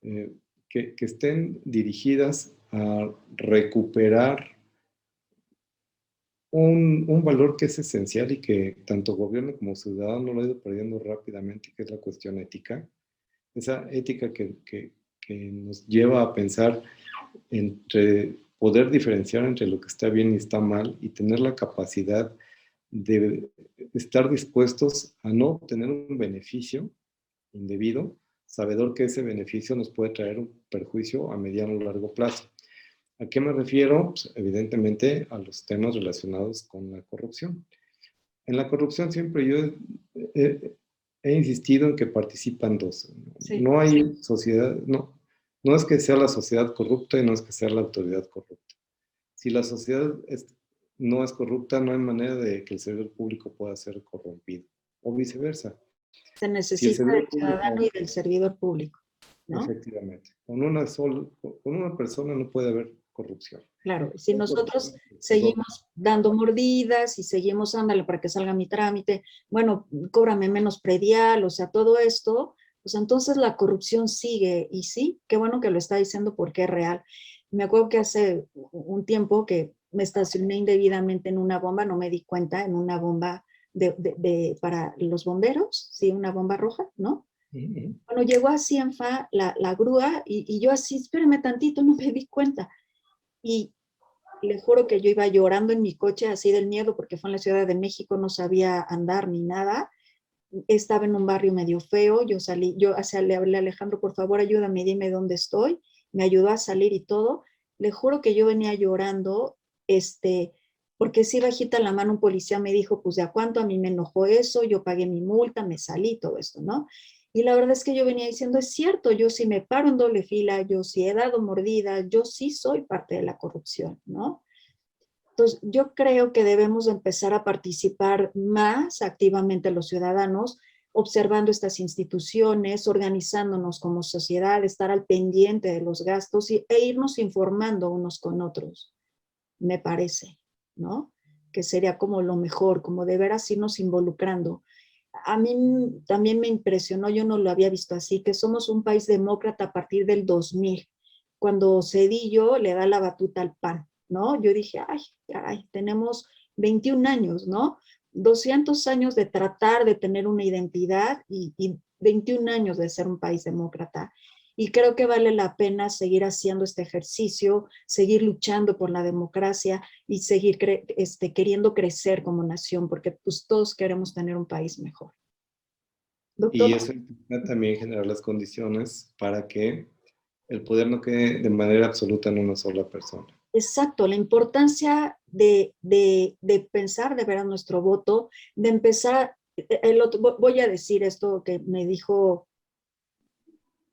que estén dirigidas a recuperar un valor que es esencial y que tanto gobierno como ciudadano lo ha ido perdiendo rápidamente, que es la cuestión ética. Esa ética que nos lleva a pensar entre poder diferenciar entre lo que está bien y está mal y tener la capacidad de estar dispuestos a no obtener un beneficio indebido, sabedor que ese beneficio nos puede traer un perjuicio a mediano o largo plazo. ¿A qué me refiero? Pues, evidentemente a los temas relacionados con la corrupción. En la corrupción siempre yo he insistido en que participan dos.
Sí.
No hay sociedad, no es que sea la sociedad corrupta y no es que sea la autoridad corrupta. Si la sociedad no es corrupta, no hay manera de que el servidor público pueda ser corrompido, o viceversa.
Se
Si el
necesita del
servidor
ciudadano
público,
y del servidor público, ¿no?
efectivamente, con una persona no puede haber corrupción.
Claro, si nosotros seguimos dando mordidas y seguimos, ándale para que salga mi trámite, bueno, cóbrame menos predial, o sea, todo esto, pues entonces la corrupción sigue. Y sí, qué bueno que lo está diciendo porque es real. Me acuerdo que hace un tiempo que me estacioné indebidamente en una bomba, no me di cuenta, en una bomba para los bomberos, sí, una bomba roja, ¿no? Bueno, llegó así en fa la grúa y yo así, espérame tantito, no me di cuenta. Y le juro que yo iba llorando en mi coche así del miedo porque fue en la Ciudad de México, no sabía andar ni nada. Estaba en un barrio medio feo, yo salí, le hablé a Alejandro, por favor ayúdame, dime dónde estoy. Me ayudó a salir y todo. Le juro que yo venía llorando, porque sí bajita la mano un policía me dijo, pues de a cuánto, a mí me enojó eso, yo pagué mi multa, me salí, todo esto, ¿no? Y la verdad es que yo venía diciendo, es cierto, yo sí me paro en doble fila, yo sí he dado mordidas, yo sí soy parte de la corrupción, ¿no? Entonces, yo creo que debemos empezar a participar más activamente los ciudadanos, observando estas instituciones, organizándonos como sociedad, estar al pendiente de los gastos e irnos informando unos con otros, me parece, ¿no? Que sería como lo mejor, como de veras irnos involucrando. A mí también me impresionó, yo no lo había visto así, que somos un país demócrata a partir del 2000, cuando Cedillo le da la batuta al PAN, ¿no? Yo dije, ay, caray, tenemos 21 años, ¿no? 200 años de tratar de tener una identidad y 21 años de ser un país demócrata. Y creo que vale la pena seguir haciendo este ejercicio, seguir luchando por la democracia y seguir queriendo crecer como nación, porque pues todos queremos tener un país mejor. Doctor.
Y eso implica también generar las condiciones para que el poder no quede de manera absoluta en una sola persona.
Exacto, la importancia de pensar de ver a nuestro voto, de empezar, voy a decir esto que me dijo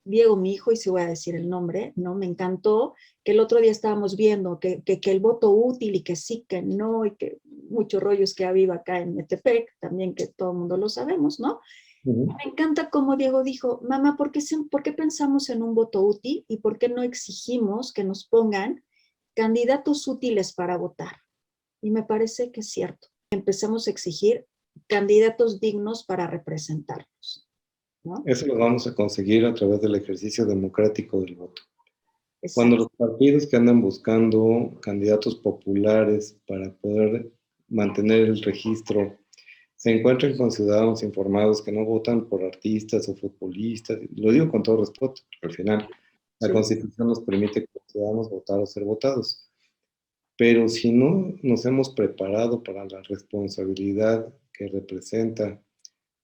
Diego, mi hijo, y si voy a decir el nombre, ¿no? Me encantó que el otro día estábamos viendo que el voto útil y que sí, que no, y que muchos rollos que ha habido acá en Metepec, también que todo el mundo lo sabemos, ¿no?
Ujú.
Me encanta como Diego dijo, mamá, ¿por qué pensamos en un voto útil y por qué no exigimos que nos pongan candidatos útiles para votar? Y me parece que es cierto. Empecemos a exigir candidatos dignos para representarnos, ¿no?
Eso lo vamos a conseguir a través del ejercicio democrático del voto. Cuando
Exacto.
los partidos que andan buscando candidatos populares para poder mantener el registro se encuentran con ciudadanos informados que no votan por artistas o futbolistas, lo digo con todo respeto, porque al final la
Sí.
Constitución nos permite que los ciudadanos votar o ser votados. Pero si no nos hemos preparado para la responsabilidad que representa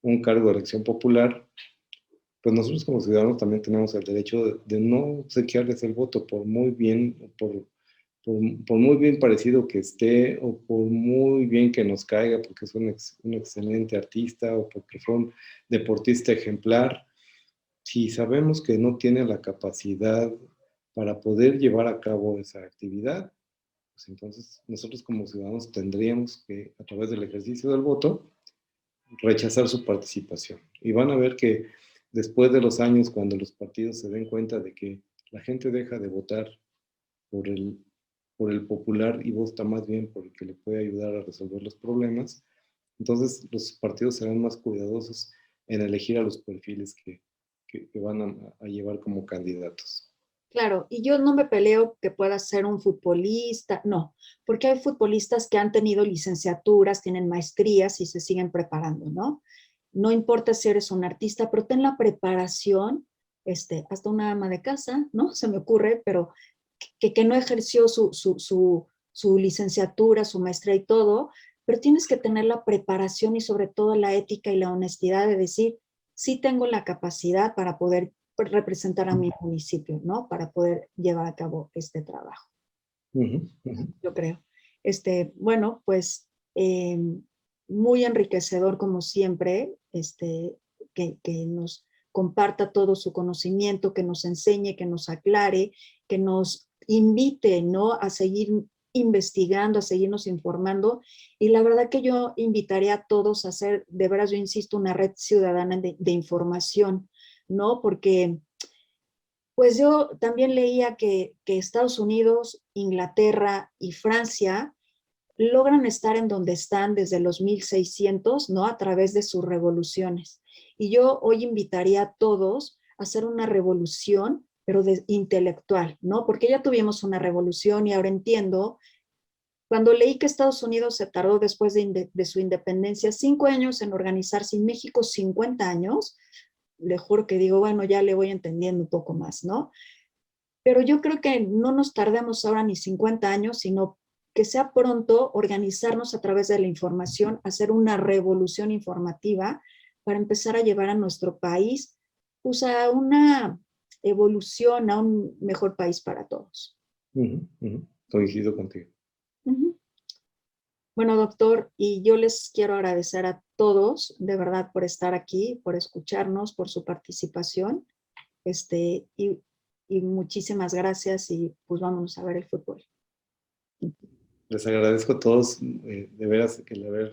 un cargo de elección popular, pues nosotros como ciudadanos también tenemos el derecho de no obsequiarles el voto, por muy bien, por muy bien parecido que esté, o por muy bien que nos caiga, porque es un excelente artista, o porque fue un deportista ejemplar. Si sabemos que no tiene la capacidad para poder llevar a cabo esa actividad, pues entonces nosotros como ciudadanos tendríamos que, a través del ejercicio del voto, rechazar su participación. Y van a ver que después de los años, cuando los partidos se den cuenta de que la gente deja de votar por por el popular y vota más bien por el que le puede ayudar a resolver los problemas, entonces los partidos serán más cuidadosos en elegir a los perfiles que van a llevar como candidatos.
Claro, y yo no me peleo que pueda ser un futbolista, no, porque hay futbolistas que han tenido licenciaturas, tienen maestrías y se siguen preparando, ¿no? No importa si eres un artista, pero ten la preparación, hasta una ama de casa, ¿no? Se me ocurre, pero que no ejerció su licenciatura, su maestría y todo, pero tienes que tener la preparación y sobre todo la ética y la honestidad de decir, sí tengo la capacidad para poder representar a mi municipio, ¿no? Para poder llevar a cabo este trabajo,
Uh-huh, uh-huh.
yo creo. Bueno, pues muy enriquecedor como siempre, que nos comparta todo su conocimiento, que nos enseñe, que nos aclare, que nos invite, ¿no? A seguir investigando, a seguirnos informando. Y la verdad que yo invitaría a todos a hacer, de veras, yo insisto, una red ciudadana de información, ¿no? Porque pues yo también leía que Estados Unidos, Inglaterra y Francia logran estar en donde están desde los 1600, ¿no? A través de sus revoluciones. Y yo hoy invitaría a todos a hacer una revolución, pero intelectual, ¿no? Porque ya tuvimos una revolución y ahora entiendo. Cuando leí que Estados Unidos se tardó después de su independencia 5 años en organizarse y México 50 años, le juro que digo, bueno, ya le voy entendiendo un poco más, ¿no? Pero yo creo que no nos tardemos ahora ni 50 años, sino que sea pronto organizarnos a través de la información, hacer una revolución informativa para empezar a llevar a nuestro país pues, a una evolución, a un mejor país para todos.
Uh-huh, uh-huh. Coincido contigo.
Uh-huh. Bueno, doctor, y yo les quiero agradecer a todos, de verdad, por estar aquí, por escucharnos, por su participación. Y muchísimas gracias y pues vámonos a ver el fútbol.
Les agradezco a todos, de veras, el haber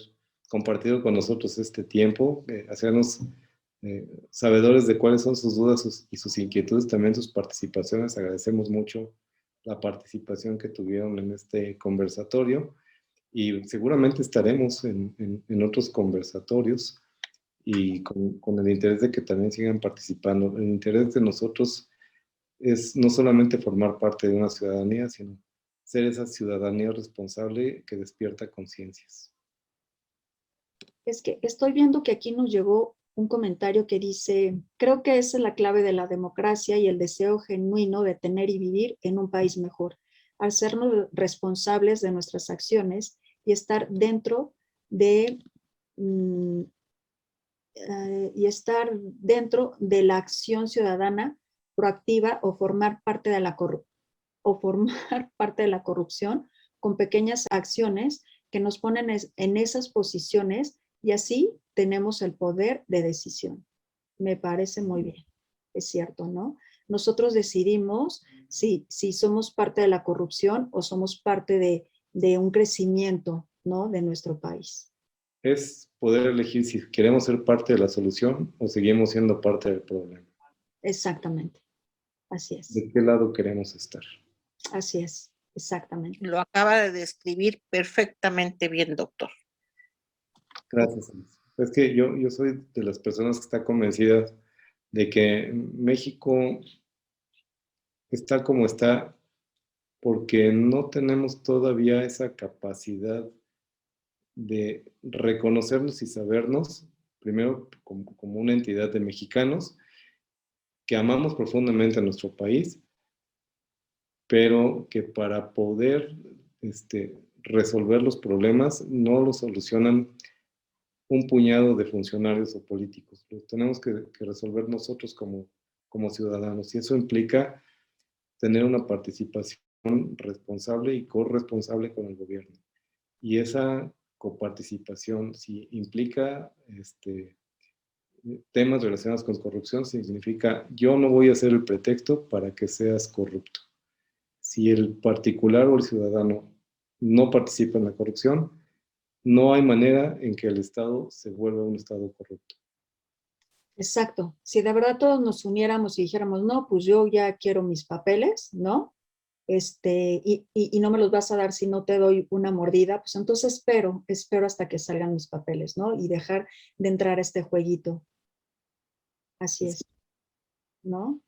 compartido con nosotros este tiempo, hacernos sabedores de cuáles son sus dudas y sus inquietudes, también sus participaciones. Agradecemos mucho la participación que tuvieron en este conversatorio y seguramente estaremos en otros conversatorios y con el interés de que también sigan participando. El interés de nosotros es no solamente formar parte de una ciudadanía, sino ser esa ciudadanía responsable que despierta conciencias.
Es que estoy viendo que aquí nos llegó un comentario que dice, creo que esa es la clave de la democracia y el deseo genuino de tener y vivir en un país mejor, al sernos responsables de nuestras acciones y estar dentro de la acción ciudadana proactiva o formar parte de la corrupción con pequeñas acciones que nos ponen en esas posiciones y así tenemos el poder de decisión. Me parece muy bien. es cierto, ¿no? Nosotros decidimos si somos parte de la corrupción o somos parte de un crecimiento, ¿no? De nuestro país.
Es poder elegir si queremos ser parte de la solución o seguimos siendo parte del problema.
Exactamente, así es.
¿De qué lado queremos estar?
Así es, exactamente.
Lo acaba de describir perfectamente bien, doctor.
Gracias, Alicia. Es que yo soy de las personas que está convencidas de que México está como está porque no tenemos todavía esa capacidad de reconocernos y sabernos, primero como una entidad de mexicanos que amamos profundamente a nuestro país, pero que para poder resolver los problemas no los solucionan un puñado de funcionarios o políticos. Los tenemos que resolver nosotros como ciudadanos, y eso implica tener una participación responsable y corresponsable con el gobierno. Y esa coparticipación, si implica temas relacionados con corrupción, significa yo no voy a ser el pretexto para que seas corrupto. Si el particular o el ciudadano no participa en la corrupción, no hay manera en que el Estado se vuelva un Estado corrupto.
Exacto. Si de verdad todos nos uniéramos y dijéramos, no, pues yo ya quiero mis papeles, ¿no? Y no me los vas a dar si no te doy una mordida, pues entonces espero hasta que salgan mis papeles, ¿no? Y dejar de entrar a este jueguito. Así es, ¿no?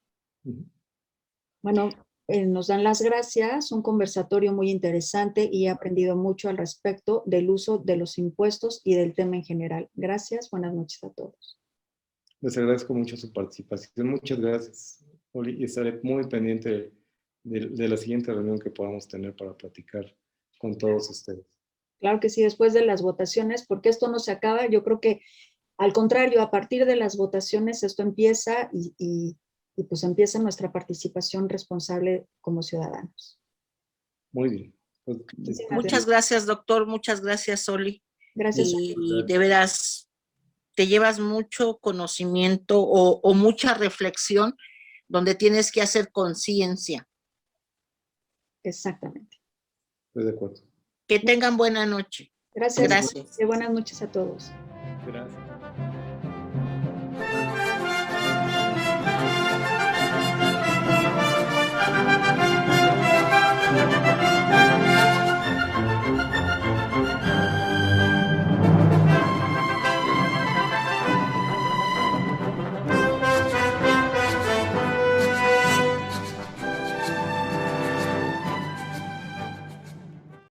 Bueno, nos dan las gracias, un conversatorio muy interesante y he aprendido mucho al respecto del uso de los impuestos y del tema en general. Gracias, buenas noches a todos.
Les agradezco mucho su participación. Muchas gracias, Oli, y estaré muy pendiente de la siguiente reunión que podamos tener para platicar con todos ustedes.
Claro que sí, después de las votaciones, porque esto no se acaba, yo creo que al contrario, a partir de las votaciones esto empieza y pues empieza nuestra participación responsable como ciudadanos.
Muy bien. Pues,
Muchas gracias, doctor. Muchas gracias, Oli.
Gracias.
Y de veras, te llevas mucho conocimiento o mucha reflexión donde tienes que hacer conciencia.
Exactamente.
Estoy de acuerdo.
Que tengan buena noche.
Gracias.
Gracias.
Y buenas noches a todos.
Gracias.